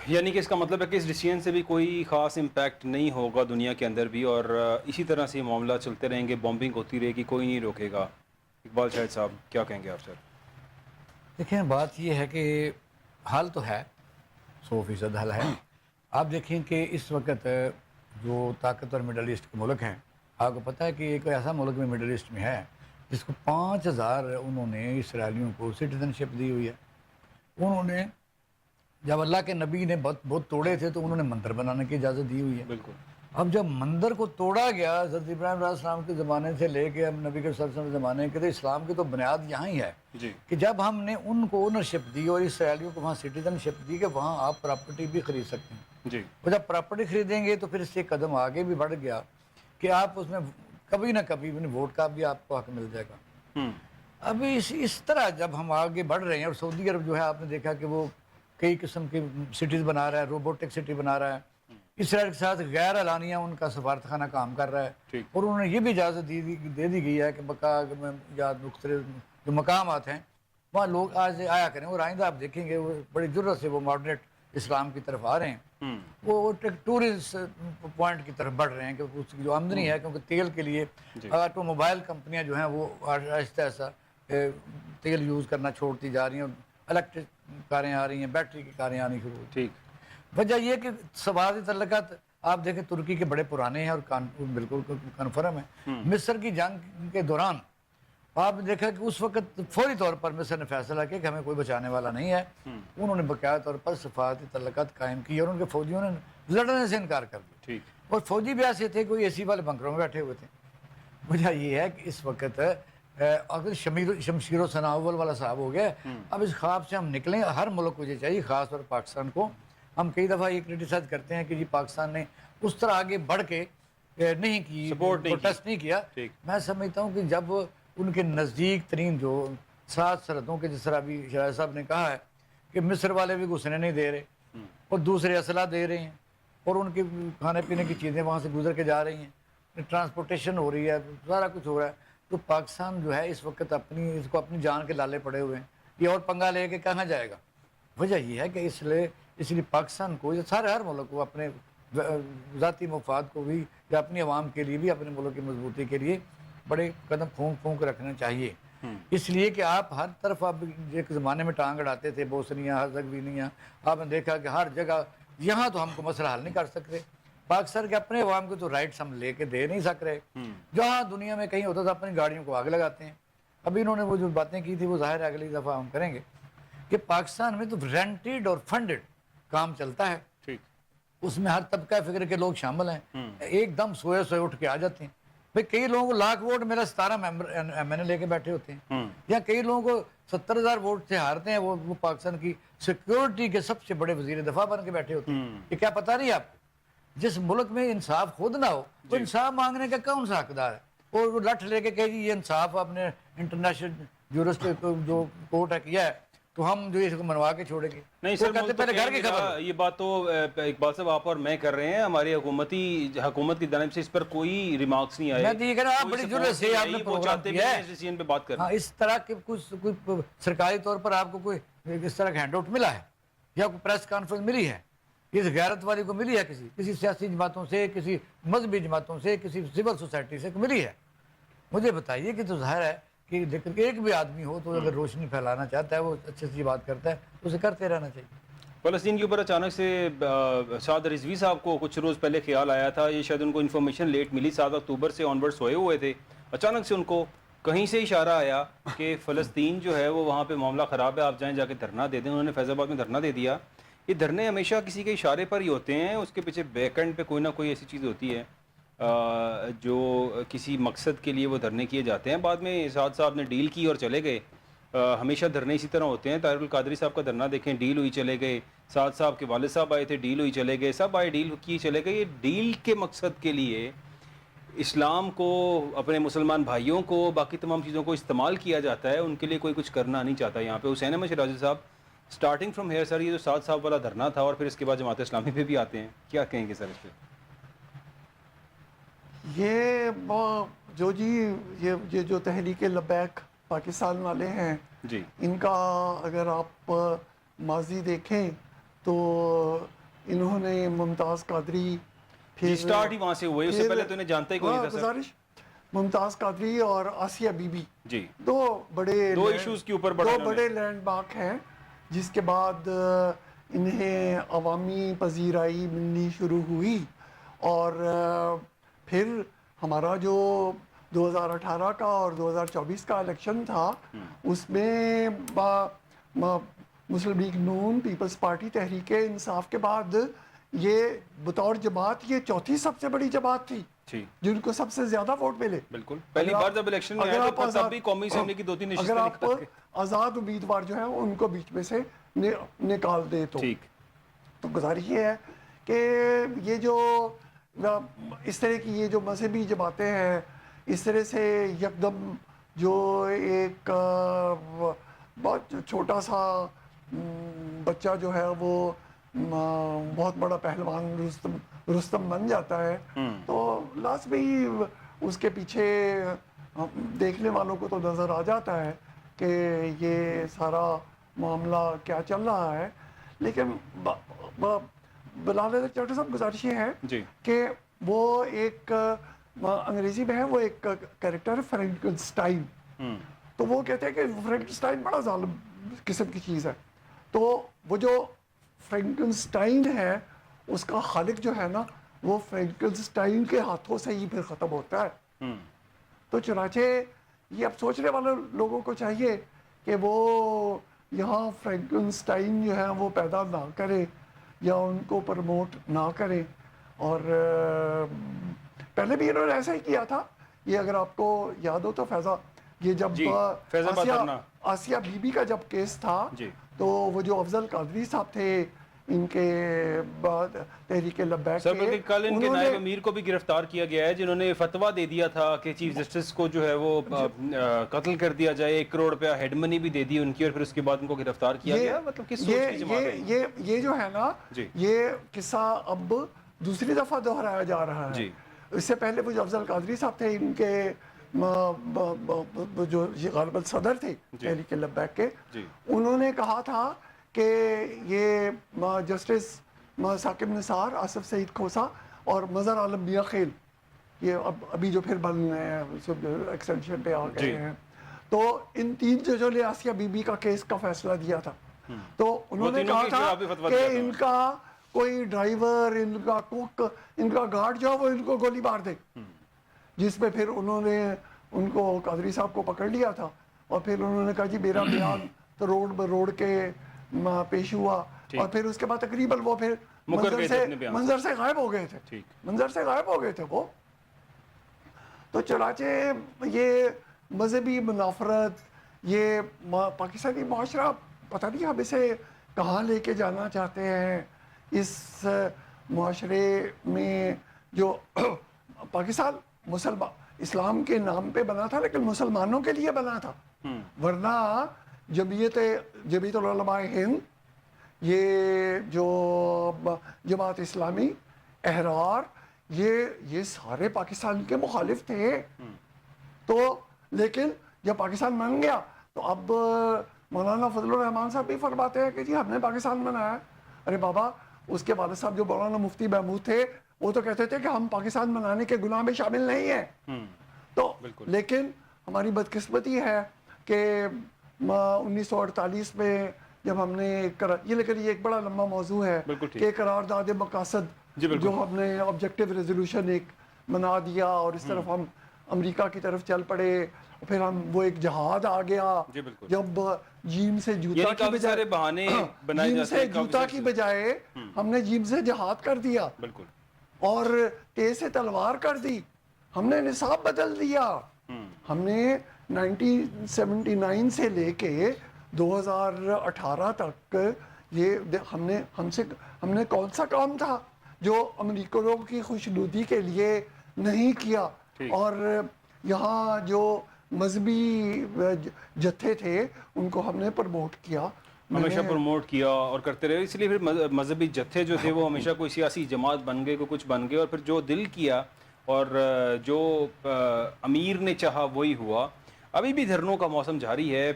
یعنی کہ اس کا مطلب ہے کہ اس ڈیسیجن سے بھی کوئی خاص امپیکٹ نہیں ہوگا دنیا کے اندر بھی، اور اسی طرح سے معاملہ چلتے رہیں گے، بمبنگ ہوتی رہے گی، کوئی نہیں روکے گا. اقبال شاہد صاحب کیا کہیں گے آپ سر؟ دیکھیں بات یہ ہے کہ حل تو ہے، 100% حل ہے. آپ دیکھیں کہ اس وقت جو طاقتور مڈل ایسٹ کے ملک ہیں، آپ کو پتہ ہے کہ ایک ایسا ملک میں مڈل ایسٹ میں ہے جس کو 5000 انہوں نے اسرائیلیوں کو سٹیزن شپ دی ہوئی ہے. انہوں نے جب اللہ کے نبی نے بہت توڑے تھے تو انہوں نے مندر بنانے کی اجازت دی ہوئی ہے. بالکل. اب جب مندر کو توڑا گیا حضرت ابراہیم علیہ السلام کے زمانے سے لے کے اب نبی کے صلی اللہ علیہ وسلم کے زمانے کے، تو اسلام کی تو بنیاد یہاں ہی ہے جی کہ جب ہم نے ان کو اونرشپ دی اور اسرائیلیوں کو وہاں سٹیزن شپ دی کہ وہاں آپ پراپرٹی بھی خرید سکتے ہیں. جی وہ جب پراپرٹی خریدیں گے تو پھر اس سے ایک قدم آگے بھی بڑھ گیا کہ آپ اس میں کبھی نہ کبھی ووٹ کا بھی آپ کو حق مل جائے گا. ابھی اس طرح جب ہم آگے بڑھ رہے ہیں، اور سعودی عرب جو ہے آپ نے دیکھا کہ وہ کئی قسم کی سٹیز بنا رہا ہے، روبوٹک سٹی بنا رہا ہے. اسرائیل کے ساتھ غیر اعلانیہ ان کا سفارت خانہ کام کر رہا ہے، اور انہوں نے یہ بھی اجازت دے دی گئی ہے کہ بقا یا مختلف جو مقامات ہیں وہاں لوگ آج آیا کریں. اور آئندہ آپ دیکھیں گے وہ بڑی ضرورت سے وہ ماڈریٹ اسلام کی طرف آ رہے ہیں، وہ ٹورسٹ پوائنٹ کی طرف بڑھ رہے ہیں کہ اس کی جو آمدنی ہے، کیونکہ تیل کے لیے آٹو موبائل کمپنیاں جو ہیں وہ آہستہ آہستہ تیل یوز کرنا چھوڑتی جا رہی ہیں، اور الیکٹرک کاریں آ رہی ہیں، بیٹری کی کاریں آنی شروع ہوئی. وجہ یہ کہ سفارتی تعلقات آپ دیکھیں ترکی کے بڑے پرانے ہیں اور بالکل کنفرم ہیں. مصر کی جنگ کے دوران آپ نے دیکھا کہ اس وقت فوری طور پر مصر نے فیصلہ کیا کہ ہمیں کوئی بچانے والا نہیں ہے. انہوں نے باقاعدہ طور پر سفارتی تعلقات قائم کی اور ان کے فوجیوں نے لڑنے سے انکار کر دیا. اور فوجی بھی ایسے تھے کوئی اے سی والے بنکروں میں بیٹھے ہوئے تھے. وجہ یہ ہے کہ اس وقت اگر شمشیر و ثنا اول والا صاحب ہو گیا. اب اس خواب سے ہم نکلیں. ہر ملک کو یہ چاہیے، خاص طور پاکستان کو. ہم کئی دفعہ یہ کرٹیسائز کرتے ہیں کہ جی پاکستان نے اس طرح آگے بڑھ کے نہیں کی، پروٹیسٹ نہیں کیا. میں سمجھتا ہوں کہ جب ان کے نزدیک ترین جو 7 سرحدوں کے، جس طرح ابھی شاہد صاحب نے کہا ہے کہ مصر والے بھی گھسنے نہیں دے رہے اور دوسرے اسلحہ دے رہے ہیں، اور ان کے کھانے پینے کی چیزیں وہاں سے گزر کے جا رہی ہیں، ٹرانسپورٹیشن ہو رہی ہے، سارا کچھ ہو رہا ہے. تو پاکستان جو ہے اس وقت اس کو اپنی جان کے لالے پڑے ہوئے ہیں. یہ اور پنگا لے کے کہاں جائے گا؟ وجہ یہ ہے کہ اس لیے پاکستان کو، یا سارے ہر ملک کو اپنے ذاتی مفاد کو بھی یا اپنی عوام کے لیے بھی اپنے ملک کی مضبوطی کے لیے بڑے قدم پھونک رکھنا چاہیے. اس لیے کہ آپ ہر طرف آپ ایک زمانے میں ٹانگ اڑاتے تھے، بوسنیا ہرزگوینیا، آپ نے دیکھا کہ ہر جگہ یہاں تو ہم کو مسئلہ حل نہیں کر سکتے. پاکستان کے اپنے عوام کو تو رائٹس ہم لے کے دے نہیں سک رہے. جہاں دنیا میں کہیں ہوتا تھا اپنی گاڑیوں کو آگ لگاتے ہیں. ابھی انہوں نے وہ جو باتیں کی تھی وہ ظاہر ہے اگلی دفعہ ہم کریں گے کہ پاکستان میں تو رینٹڈ اور فنڈڈ کام چلتا ہے. اس میں ہر طبقہ فکر کے لوگ شامل ہیں. ایک دم سوئے اٹھ کے آ جاتے ہیں. بھئی کئی لوگوں کو 1,00,000 ووٹ میرا 17 ایم این اے لے کے بیٹھے ہوتے ہیں، یا کئی لوگوں کو 70,000 ووٹ سے ہارتے ہیں، وہ پاکستان کی سیکیورٹی کے سب سے بڑے وزیر دفاع بن کے بیٹھے ہوتے ہیں. یہ کیا پتہ نہیں آپ کو؟ جس ملک میں انصاف خود نہ ہو تو انصاف مانگنے کا کون سا حقدار ہے؟ اور وہ لٹھ لے کے کہے جی یہ انصاف اپنے انٹرنیشنل جورسٹ جو کورٹ ہے کیا ہے تو ہم جو اس کو منوا کے چھوڑیں گے. نہیں سر، پہلے گھر کی خبر. یہ بات تو اقبال صاحب آپ اور میں کر رہے ہیں، ہماری حکومت کی جانب سے اس پر کوئی ریمارکس نہیں آئے. میں تو یہ کہہ رہا ہوں آپ بڑی ضرورت سے آپ نے پروگرام کیا ہے. ہاں اس طرح کے کوئی سرکاری طور پر آپ کو کوئی اس طرح کا ہینڈ آؤٹ ملا ہے یا کوئی پریس کانفرنس ملی ہے اس غیرت والی کو ملی ہے کسی سیاسی جماعتوں سے، کسی مذہبی جماعتوں سے، کسی سول سوسائٹی سے ملی ہے؟ مجھے بتائیے کہ تو ظاہر ہے کہ لیکن ایک بھی آدمی ہو تو اگر روشنی پھیلانا چاہتا ہے، وہ اچھی سی بات کرتا ہے تو اسے کرتے رہنا چاہیے۔ فلسطین کے اوپر اچانک سے سعد رضوی صاحب کو کچھ روز پہلے خیال آیا تھا، یہ شاید ان کو انفارمیشن لیٹ ملی، 7 اکتوبر سے آنورڈ سوئے ہوئے تھے، اچانک سے ان کو کہیں سے اشارہ آیا کہ فلسطین جو ہے وہ وہاں پہ معاملہ خراب ہے، آپ جائیں جا کے دھرنا دے دیں۔ انہوں نے فیض آباد میں دھرنا دے دیا۔ یہ دھرنے ہمیشہ کسی کے اشارے پر ہی ہوتے ہیں، اس کے پیچھے بیک اینڈ پہ کوئی نہ کوئی ایسی چیز ہوتی ہے جو کسی مقصد کے لیے وہ دھرنے کیے جاتے ہیں۔ بعد میں سعد صاحب نے ڈیل کی اور چلے گئے۔ ہمیشہ دھرنے اسی طرح ہوتے ہیں۔ طاہر القادری صاحب کا دھرنا دیکھیں، ڈیل ہوئی چلے گئے۔ سعد صاحب کے والد صاحب آئے تھے، ڈیل ہوئی چلے گئے، سب آئے ڈیل کی چلے گئے۔ یہ ڈیل کے مقصد کے لیے اسلام کو، اپنے مسلمان بھائیوں کو، باقی تمام چیزوں کو استعمال کیا جاتا ہے، ان کے لیے کوئی کچھ کرنا نہیں چاہتا۔ یہاں پہ حسین احمد شیرازی صاحب سٹارٹنگ فرام ہیئر سر، یہ جو سعد صاحب والا دھرنا تھا اور پھر اس کے بعد جماعت اسلامی پہ بھی آتے ہیں، کیا کہیں گے سر اس پہ؟ یہ جو یہ جو تحریک لبیک پاکستان والے ہیں جی ان کا اگر آپ ماضی دیکھیں تو انہوں نے ممتاز قادری جی سٹارٹ ہی وہاں سے ہوئے، اس سے پہلے تو انہیں جانتا ہی کوئی نہیں تھا سر۔ گزارش ممتاز قادری اور آسیہ بی بی جی دو ایشوز کے اوپر بڑا بڑے لینڈ مارک ہیں، جس کے بعد انہیں عوامی پذیرائی ملنی شروع ہوئی، اور پھر ہمارا جو 2018 کا اور 2024 کا الیکشن تھا اس میں مسلم لیگ نون، پیپلز پارٹی، تحریک انصاف کے بعد یہ بطور جماعت یہ چوتھی سب سے بڑی جماعت تھی جن کو سب سے زیادہ ووٹ ملے۔ بالکل پہلی بار جب الیکشن میں آیا تو تب بھی قومی اسمبلی کی 2-3 نشستیں اگر آپ آزاد امیدوار جو ہیں ان کو بیچ میں سے نکال دیں تو گزارش یہ ہے کہ یہ جو اس طرح کی یہ جو مذہبی جماعتیں ہیں، اس طرح سے یکدم جو ایک بہت چھوٹا سا بچہ جو ہے وہ بہت بڑا پہلوان رستم بن جاتا ہے، تو لازمی اس کے پیچھے دیکھنے والوں کو تو نظر آ جاتا ہے کہ یہ سارا معاملہ کیا چل رہا ہے۔ لیکن بلال احمد چوٹھی صاحب گزارش یہ ہے کہ وہ ایک انگریزی میں ہے، وہ ایک کریکٹر فرینکنسٹائن، تو وہ کہتے ہیں کہ فرینکنسٹائن بڑا ظالم قسم کی چیز ہے، تو وہ جو فرینکنسٹائن ہے اس کا خالق جو ہے نا وہ فرینکنسٹائن کے ہاتھوں سے ہی پھر ختم ہوتا ہے۔ تو چنانچہ یہ اب سوچنے والے لوگوں کو چاہیے کہ وہ یہاں فرینکنسٹائن جو ہے وہ پیدا نہ کرے یا ان کو پروموٹ نہ کرے، اور پہلے بھی انہوں نے ایسا ہی کیا تھا۔ یہ اگر آپ کو یاد ہو تو فیضا، یہ جب آسیہ بی بی کا جب کیس تھا تو وہ جو افضل قادری صاحب تھے ان کے بعد تحریک لبیک کے کل ان کے نائب امیر کو بھی گرفتار کیا گیا ہے، جنہوں نے فتویٰ دے دیا تھا کہ چیف جسٹس کو جو ہے وہ قتل کر دیا جائے، 1 کروڑ روپیہ ہیڈ منی بھی دے دی ان کی، اور پھر اس کے بعد ان کو گرفتار کیا گیا۔ مطلب کس سوچ کی جماعت ہے یہ جو ہے نا، یہ قصہ اب دوسری دفعہ دہرایا جا رہا ہے۔ اس سے پہلے وہ جو افضل قادری صاحب تھے ان کے جو غالباً صدر تھے تحریک لبیک کے، انہوں نے کہا تھا کہ یہ جسٹس ثاقب نثار، آصف سعید کھوسا اور مظہر عالم میاں خیل، یہ ابھی جو پھر بن رہے ہیں ایکسٹینشن پہ آ گئے ہیں، تو ان 3 ججوں نے آسیہ بی بی کا کیس کا فیصلہ دیا تھا، تو انہوں نے کہا تھا کہ ان کا کوئی ڈرائیور، ان کا کوک، ان کا گارڈ جو ہے وہ ان کو گولی مار دے، جس میں پھر انہوں نے ان کو قادری صاحب کو پکڑ لیا تھا، اور پھر انہوں نے کہا جی میرا بیان تو روڈ کے پیش ہوا، اور پھر اس کے بعد تقریباً وہ پھر منظر سے غائب ہو گئے تھے وہ۔ تو چنانچہ یہ مذہبی منافرت، یہ پاکستانی معاشرہ پتہ نہیں ہم اسے کہاں لے کے جانا چاہتے ہیں۔ اس معاشرے میں جو پاکستان اسلام کے نام پہ بنا تھا لیکن مسلمانوں کے لیے بنا تھا، ورنہ جمعیت العلماء ہند، یہ جو جماعت اسلامی، احرار، یہ سارے پاکستان کے مخالف تھے، تو لیکن جب پاکستان بن گیا تو اب مولانا فضل الرحمان صاحب بھی فرماتے ہیں کہ جی ہم نے پاکستان بنایا۔ ارے بابا، اس کے والد صاحب جو مولانا مفتی محمود تھے وہ تو کہتے تھے کہ ہم پاکستان بنانے کے گناہ میں شامل نہیں ہیں، تو لیکن ہماری بدقسمتی ہے کہ 1948 میں جب ہم نے یہ لیکن یہ ایک بڑا لمبا موضوع ہے کہ قرارداد مقاصد جو ہم نے آبجیکٹیو ریزولوشن ایک بنا دیا اور اس طرف ہم امریکہ کی طرف چل پڑے، پھر ہم وہ ایک جہاد آ گیا جب جیم سے جوتا کی بجائے جیم سے جوتا کی بجائے ہم نے جیم سے جہاد کر دیا اور تیز سے تلوار کر دی، ہم نے نصاب بدل دیا. ہم نے 1979 سے لے کے 2018 تک یہ ہم نے کون سا کام تھا جو امریکیوں کی خوشنودی کے لیے نہیں کیا. اور یہاں جو مذہبی جتھے تھے ان کو ہم نے پروموٹ کیا، ہمیشہ پروموٹ کیا اور کرتے رہے، اس لیے پھر مذہبی جتھے جو تھے وہ ہمیشہ کوئی سیاسی جماعت بن گئے، کوئی کچھ بن گئے، اور پھر جو دل کیا اور جو امیر نے چاہا وہی ہوا. ابھی بھی دھرنوں کا موسم جاری ہے.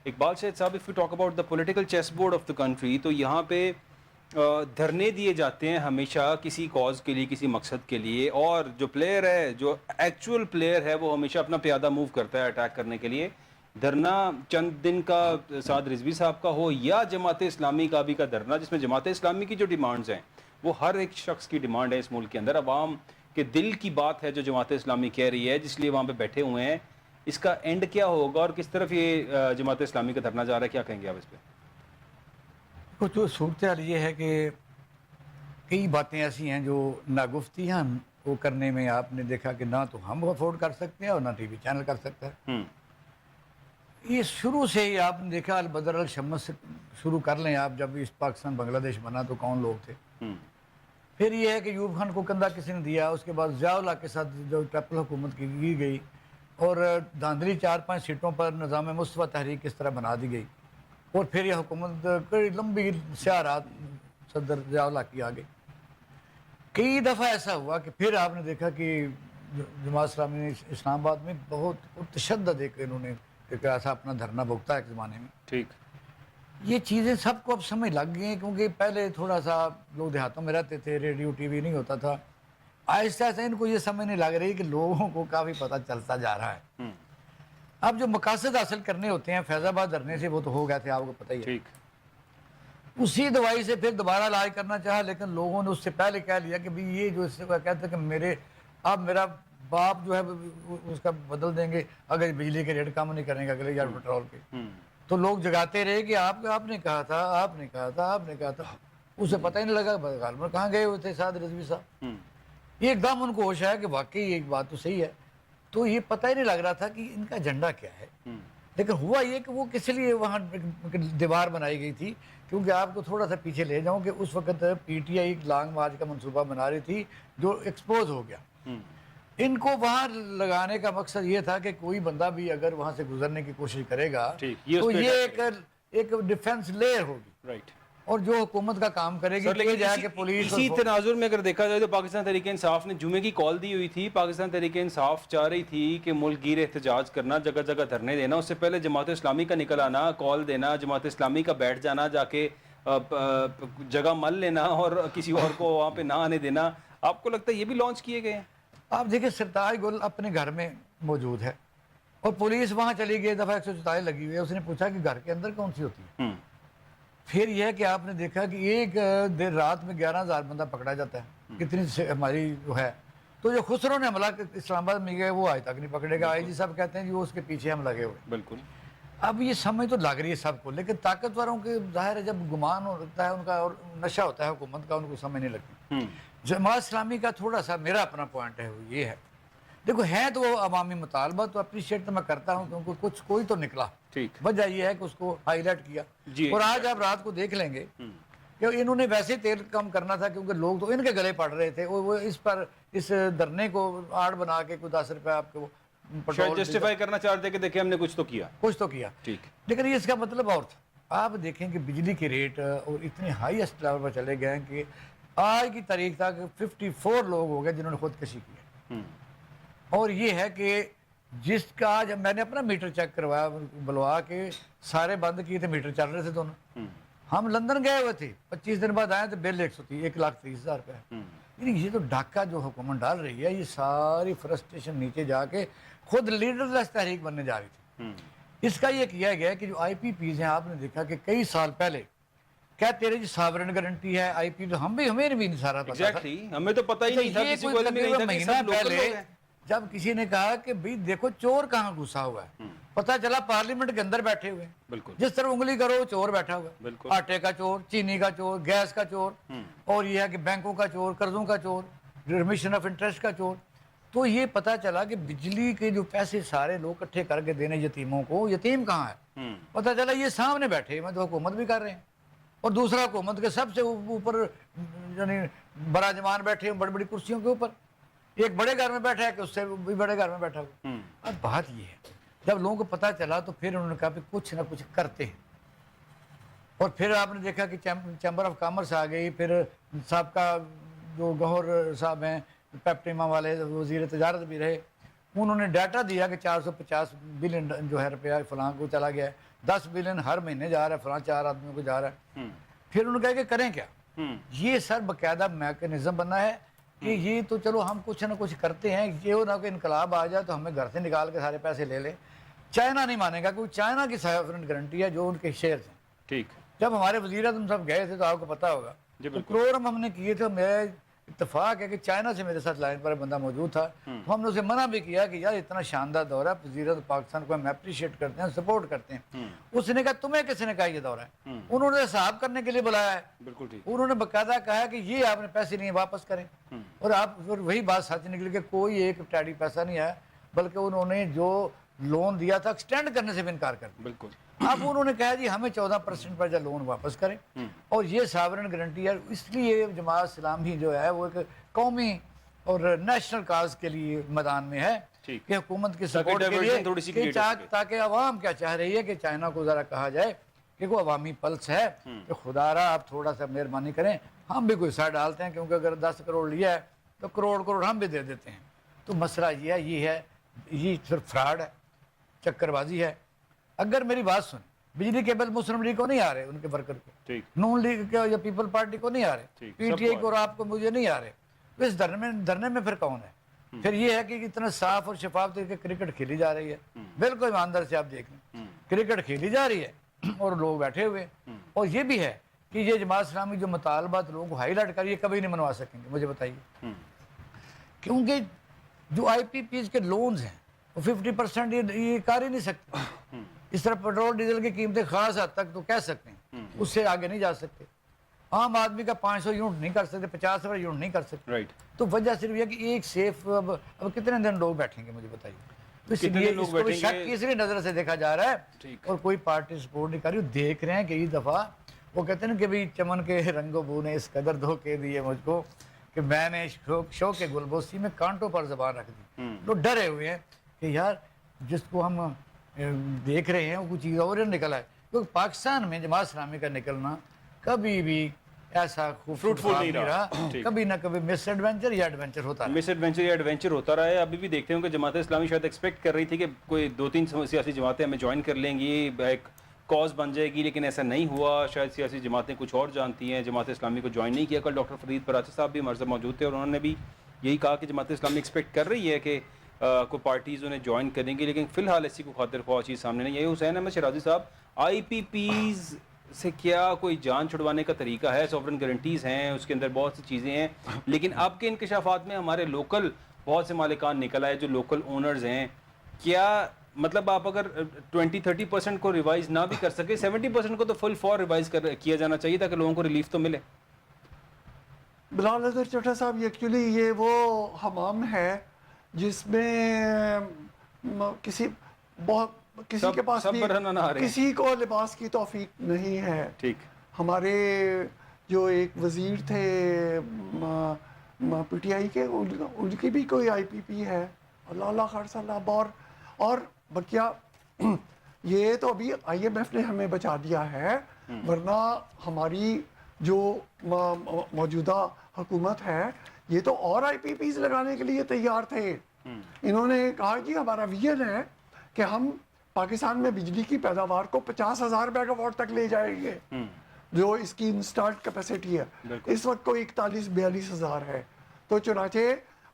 اقبال شاہد صاحب، if we talk about the political chessboard of the country، تو یہاں پہ دھرنے دیے جاتے ہیں ہمیشہ کسی کاز کے لیے، کسی مقصد کے لیے، اور جو پلیئر ہے، جو ایکچول پلیئر ہے، وہ ہمیشہ اپنا پیادہ موو کرتا ہے اٹیک کرنے کے لیے. دھرنا چند دن کا سعد رضوی صاحب کا ہو یا جماعت اسلامی کا بھی کا دھرنا، جس میں جماعت اسلامی کی جو ڈیمانڈز ہیں وہ ہر ایک شخص کی ڈیمانڈ ہے اس ملک کے اندر، عوام کے دل کی بات ہے جو جماعت اسلامی کہہ رہی ہے، جس لیے وہاں پہ بیٹھے ہوئے ہیں. اس کا اینڈ کیا ہوگا اور کس طرف یہ جماعت اسلامی کا دھرنا جا رہا ہے، کیا کہیں گے آپ اس پہ؟ کچھ صورتحال یہ ہے کہ کئی باتیں ایسی ہیں جو ناگفتی ہیں وہ کرنے میں آپ نے دیکھا کہ نہ تو ہم افورڈ کر سکتے ہیں اور نہ ٹی وی چینل کر سکتا ہے. یہ شروع سے ہی آپ نے دیکھا البدر الشمس سے شروع کر لیں آپ، جب اس پاکستان بنگلہ دیش بنا تو کون لوگ تھے. پھر یہ ہے کہ ایوب خان کو کندھا کسی نے دیا، اس کے بعد ضیاء الحق کے ساتھ جو ٹرپل حکومت کی گئی اور دھاندلی 4-5 سیٹوں پر نظام مصطفیٰ تحریک کس طرح بنا دی گئی، اور پھر یہ حکومت کئی لمبی سیاہ رات صدر ضیاء الحق کی آ گئی. کئی دفعہ ایسا ہوا کہ پھر آپ نے دیکھا کہ جماعت اسلامی نے اسلام آباد میں بہت تشدد ایک انہوں نے ایک ایسا اپنا دھرنا بھگتا ایک زمانے میں. ٹھیک، یہ چیزیں سب کو اب سمجھ لگ گئی ہیں، کیونکہ پہلے تھوڑا سا لوگ دیہاتوں میں رہتے تھے، ریڈیو ٹی وی نہیں ہوتا تھا. آہستہ آہستہ ان کو یہ سمجھ نہیں لگ رہی کہ لوگوں کو کافی پتہ چلتا جا رہا ہے. اب جو مقاصد حاصل کرنے ہوتے ہیں فیض آباد دھرنے سے وہ تو ہو گئے تھے، آپ کو پتہ ہی ہے. ٹھیک، اسی دوائی سے پھر دوبارہ علاج کرنا چاہا، لیکن لوگوں نے اس سے پہلے کہہ لیا کہ بھئی یہ جو اس سے کہتے ہیں کہ اب میرا باپ جو ہے اس کا بدل دیں گے اگر بجلی کے ریٹ کم نہیں کریں گے اگلے یا پیٹرول کے. تو لوگ جگاتے رہے کہ آپ نے کہا تھا، آپ نے کہا تھا، آپ نے کہا تھا. اسے پتہ ہی نہیں لگا غالباً کہاں گئے ہوئے تھے سعد رضوی صاحب. یہ ایک دم ان کو ہوش ہے کہ واقعی ایک بات تو صحیح ہے. تو یہ پتہ ہی نہیں لگ رہا تھا کہ ان کا ایجنڈا کیا ہے. لیکن ہوا یہ کہ وہ کس لیے وہاں دیوار بنائی گئی تھی، کیونکہ آپ کو تھوڑا سا پیچھے لے جاؤں کہ اس وقت P T I long march کا منصوبہ بنا رہی تھی جو ایکسپوز ہو گیا. ان کو وہاں لگانے کا مقصد یہ تھا کہ کوئی بندہ بھی اگر وہاں سے گزرنے کی کوشش کرے گا تو یہ ایک ڈیفنس لیئر ہوگی. رائٹ. اور جو حکومت کا کام کرے گی لیکن اسی تناظر میں اگر دیکھا جائے تو پاکستان تحریک انصاف نے جمعے کی کال دی ہوئی تھی. پاکستان تحریک انصاف چاہ رہی تھی کہ ملک گیر احتجاج کرنا، جگہ جگہ دھرنے دینا، اس سے پہلے جماعت اسلامی کا نکل آنا، کال دینا، جماعت اسلامی کا بیٹھ جانا، جا کے جگہ مل لینا اور کسی اور کو وہاں پہ نہ آنے دینا. آپ کو لگتا ہے یہ بھی لانچ کیے گئے ہیں؟ آپ دیکھیں سرتاج گل اپنے گھر میں موجود ہے اور پولیس وہاں چلی گئی، دفعہ 144 لگی ہوئی ہے. اس نے پوچھا کہ گھر کے اندر کون سی ہوتی ہے. پھر یہ ہے کہ آپ نے دیکھا کہ ایک دیر رات میں 11,000 بندہ پکڑا جاتا ہے، کتنی ہماری جو ہے. تو جو خسرو نے حملہ اسلام آباد میں گئے وہ آج تک نہیں پکڑے گا. آئی جی صاحب کہتے ہیں کہ وہ اس کے پیچھے ہم لگے ہوئے. بالکل. اب یہ سمجھ تو لگ رہی ہے سب کو، لیکن طاقتوروں کے ظاہر ہے جب گمان ہوتا ہے ان کا اور نشہ ہوتا ہے حکومت کا، ان کو سمجھ نہیں لگتی. جماعت اسلامی کا تھوڑا سا میرا اپنا پوائنٹ ہے وہ یہ ہے، دیکھو ہے تو وہ عوامی مطالبہ تو اپریشیٹ تو میں کرتا ہوں کیونکہ کوئی تو نکلا. وجہ یہ ہے کہ اس کو ہائی لائٹ کیا. اور آج آپ رات کو دیکھ لیں گے کہ انہوں نے ویسے تیل کم کرنا تھا کیونکہ لوگ تو ان کے گلے پڑ رہے تھے. وہ اس پر اس دھرنے کو آڑ بنا کے کوئی 10 روپے آپ کو جسٹیفائی کرنا چاہتے کہ دیکھیں ہم نے کچھ تو کیا. لیکن یہ اس کا مطلب اور تھا. آپ دیکھیں کہ بجلی کے ریٹ اور اتنے ہائیسٹ لیول پر چلے گئے ہیں کہ آج کی تاریخ تک 54 لوگ ہو گئے جنہوں نے خودکشی کی ہے. اور یہ ہے کہ جس کا آج میں نے اپنا میٹر چیک کروایا بلوا کے سارے بند کیے تھے، میٹر چل رہے تھے دونوں. ہم لندن گئے ہوئے تھے، 25 دن بعد آئے تو بل 130,000 روپے. یعنی یہ تو ڈاکہ جو حکومت ڈال رہی ہے، یہ ساری فرسٹریشن نیچے جا کے خود لیڈر لیس تحریک بننے جا رہی تھی۔ اس کا یہ کیا گیا کہ جو آئی پی پیز ہیں، آپ نے دیکھا کہ کئی سال پہلے کیا تیرے جی ساورن گارنٹی ہے آئی پی، تو ہمیں بھی نہیں سارا پتا تھا۔ ایگزیکٹلی، ہمیں تو پتہ ہی نہیں تھا، یہ کسی کو کوئی علم ہی نہیں تھا کہ مہینہ سب لوکل پہلے لوگ ہیں۔ جب کسی نے کہا کہ بھئی دیکھو چور کہاں گھسا ہوا ہے، پتہ چلا پارلیمنٹ کے اندر بیٹھے ہوئے ہیں، بالکل جس طرح انگلی کرو چور بیٹھا ہوا ہے، بالکل۔ آٹے کا چور، چینی کا چور، گیس کا چور، اور یہ ہے کہ بینکوں کا چور، قرضوں کا چور، ریمیشن آف انٹرسٹ کا چور۔ تو یہ پتہ چلا کہ بجلی کے جو پیسے سارے لوگ اکٹھے کر کے دینے یتیموں کو، یتیم کہاں ہے؟ پتہ چلا یہ سامنے بیٹھے ہیں، تو حکومت بھی کر رہے ہیں، اور دوسرا حکومت کے سب سے اوپر یعنی براجمان بیٹھے ہیں بڑی بڑی کرسیوں کے اوپر، ایک بڑے گھر میں بیٹھا ہے کہ اس سے بھی بڑے گھر میں بیٹھا ہوا۔ اب بات یہ ہے جب لوگوں کو پتہ چلا تو پھر انہوں نے کہا کہ کچھ نہ کچھ کرتے ہیں، اور پھر آپ نے دیکھا کہ چیمبر آف کامرس آ گئی، پھر سابقہ جو گوہر صاحب ہیں پیپٹیما والے وزیر تجارت بھی رہے، انہوں نے ڈیٹا دیا کہ 450 بلین جو ہے روپیہ فلاں کو چلا گیا ہے، 10 بلین ہر مہینے جا رہا ہے، فلاں 4 آدمیوں کو جا رہا ہے۔ پھر انہوں نے کہا کہ کریں کیا؟ یہ سر باقاعدہ میکینزم بنا ہے کہ یہ تو چلو ہم کچھ نہ کچھ کرتے ہیں، یہ نہ کہ انقلاب آ جائے تو ہمیں گھر سے نکال کے سارے پیسے لے لیں۔ چائنا نہیں مانے گا، کیونکہ چائنا کی سافرن گارنٹی ہے جو ان کے شیئرز ہیں۔ ٹھیک، جب ہمارے وزیر اعظم صاحب گئے تھے تو آپ کو پتا ہوگا تو کروڑ ہم نے کیے تھے، میرا اتفاق ہے کہ چائنا سے میرے ساتھ لائن پر بندہ موجود تھا، ہم نے اسے منع بھی کیا کہ یار اتنا شاندار دورہ ہے، وزیر اعظم پاکستان کو ہم اپریشیٹ کرتے ہیں، سپورٹ کرتے ہیں۔ اس نے کہا تمہیں کس نے کہا یہ دورہ ہے؟ انہوں نے حساب کرنے کے لیے بلایا ہے، بالکل ٹھیک۔ انہوں نے باقاعدہ کہا کہ یہ آپ نے پیسے نہیں واپس کریں، اور آپ پھر وہی بات سچ نکلی کہ کوئی ایک ٹیڈی پیسہ نہیں آیا، بلکہ انہوں نے جو لون دیا تھا ایکسٹینڈ کرنے سے بھی انکار کر دیا۔ بالکل۔ اب انہوں نے کہا جی ہمیں 14% پر جو لون واپس کریں، اور یہ ساورن گارنٹی ہے، اس لیے جماعت اسلامی جو ہے وہ ایک قومی اور نیشنل کاز کے لیے میدان میں ہے کہ حکومت کی سپورٹ کے لیے، کہ تاکہ عوام کیا چاہ رہی ہے کہ چائنا کو ذرا کہا جائے کہ وہ عوامی پلس ہے کہ خدا را آپ تھوڑا سا مہربانی کریں، ہم بھی کوئی حصہ ڈالتے ہیں، کیونکہ اگر 10 کروڑ لیا ہے تو کروڑ ہم بھی دے دیتے ہیں۔ تو مسئلہ یہ ہے یہ صرف فراڈ ہے، چکر بازی ہے۔ اگر میری بات سن، بجلی کے بل مسلم لیگ کو نہیں آ رہے، ان کے ورکر کو، نون لیگ کے یا پیپل پارٹی کو نہیں آ رہے، پی ٹی آئی کو اور آپ کو مجھے نہیں آ رہے، تو اس دھرنے میں پھر کون ہے؟ پھر یہ ہے کہ اتنا صاف اور شفاف طریقے کرکٹ کھیلی جا رہی ہے، بالکل ایماندار سے آپ دیکھ لیں کرکٹ کھیلی جا رہی ہے اور لوگ بیٹھے ہوئے ہیں۔ اور یہ بھی ہے کہ یہ جماعت اسلامی جو مطالبات لوگوں کو ہائی لائٹ کر، یہ کبھی نہیں منوا سکیں گے، مجھے بتائیے، کیونکہ جو آئی پی پیز کے لونز ہیں وہ 50% یہ کر ہی نہیں سکتے۔ اس طرح پیٹرول ڈیزل کی قیمتیں خاص حد تک تو کہہ سکتے ہیں، اس سے آگے نہیں جا سکتے۔ عام آدمی کا 500 یونٹ نہیں کر سکتے، 50 یونٹ نہیں کر سکتے۔ تو وجہ صرف یہ کہ ایک سیف اب کتنے دن لوگ بیٹھیں گے مجھے بتائیے؟ تو اس لیے اس کو شک کی اس لیے نظر سے دیکھا جا رہا ہے، اور کوئی پارٹی سپورٹ نہیں کر رہی۔ دیکھ رہے ہیں کہ یہ دفعہ وہ کہتے ہیں کہ بھئی چمن کے رنگ و بو نے اس قدر دھوکے دیے مجھ کو کہ میں نے شوق کے گلبوسی میں کانٹوں پر زبان رکھ دی۔ لوگ ڈرے ہوئے ہیں کہ یار جس کو ہم دیکھ رہے ہیں وہ کچھ چیز اور نکلا ہے، کیونکہ پاکستان میں جماعت اسلامی کا نکلنا کبھی بھی ایسا فروٹفل نہیں رہا، کبھی نہ کبھی مس ایڈونچر یا ایڈونچر ہوتا رہا ہے۔ ابھی بھی دیکھتے ہیں کہ جماعت اسلامی شاید ایکسپیکٹ کر رہی تھی کہ کوئی 2-3 سیاسی جماعتیں ہمیں جوائن کر لیں گی، ایک کاز بن جائے گی، لیکن ایسا نہیں ہوا۔ شاید سیاسی جماعتیں کچھ اور جانتی ہیں، جماعت اسلامی کو جوائن نہیں کیا۔ کل ڈاکٹر فرید پراچی صاحب بھی ہمارے ساتھ موجود تھے اور انہوں نے بھی یہی کہا کہ جماعت اسلامی ایکسپیکٹ کر رہی ہے کہ کوئی پارٹیز انہیں جوائن کریں گی، لیکن فی الحال ایسی کو خاطر خواہ چیز سامنے نہیں ہے۔ حسین احمد شرازی صاحب، آئی پی پیز سے کیا کوئی جان چھڑوانے کا طریقہ ہے؟ سوورن گارنٹیز ہیں، اس کے اندر بہت سی چیزیں ہیں، لیکن اب کے انکشافات میں ہمارے لوکل بہت سے مالکان نکل آئے جو لوکل اونرز ہیں۔ کیا مطلب آپ اگر 20-30% کو ریوائز نہ بھی کر سکے، 70% کو تو فل فور ریوائز کیا جانا چاہیے تاکہ لوگوں کو ریلیف تو ملے؟ بلال حیدر چٹھا صاحب، ایکچولی یہ وہ حمام ہے جس میں کسی کے پاس بھی کسی کو لباس کی توفیق نہیں ہے۔ ٹھیک، ہمارے جو ایک وزیر تھے پی ٹی آئی کے، ان کی بھی کوئی آئی پی پی ہے، اللہ خیر اللہ، اور بقیہ یہ تو ابھی آئی ایم ایف نے ہمیں بچا دیا ہے، ورنہ ہماری جو موجودہ حکومت ہے یہ تو اور آئی پی پیز لگانے کے لیے تیار تھے۔ انہوں نے کہا کہ ہمارا ویژن ہے کہ ہم پاکستان میں بجلی کی پیداوار کو 50,000 میگا واٹ تک لے جائیں گے، جو اس کی انسٹالڈ کیپیسٹی ہے۔ اس وقت کوئی 41-42 ہزار ہے، تو چنانچہ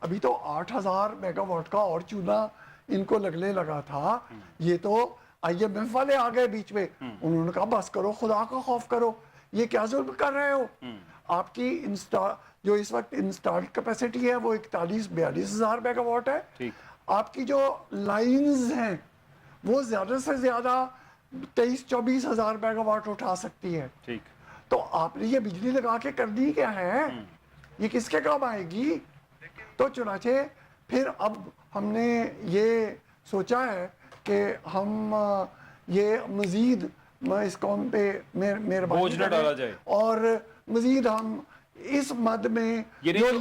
ابھی تو 8,000 میگا واٹ کا اور چونا ان کو لگنے لگا تھا. یہ تو IMF والے آ گئے بیچ میں, انہوں نے کہا بس کرو, خدا کا خوف کرو, یہ کیا ظلم کر رہے ہو. آپ کی جو اس وقت انسٹالڈ کیپیسٹی ہے وہ 41-42 میگا واٹ ہے. آپ کی جو لائنز ہیں وہ زیادہ سے زیادہ 23-24 ہزار میگا واٹ اٹھا سکتی ہے. تو آپ نے یہ بجلی لگا کے کرنی کیا ہے, یہ کس کے کام آئے گی. تو چنانچہ پھر اب ہم نے یہ سوچا ہے کہ ہم یہ مزید اس قوم پہ مہربانی کریں اور مزید ہم اس مد میں جو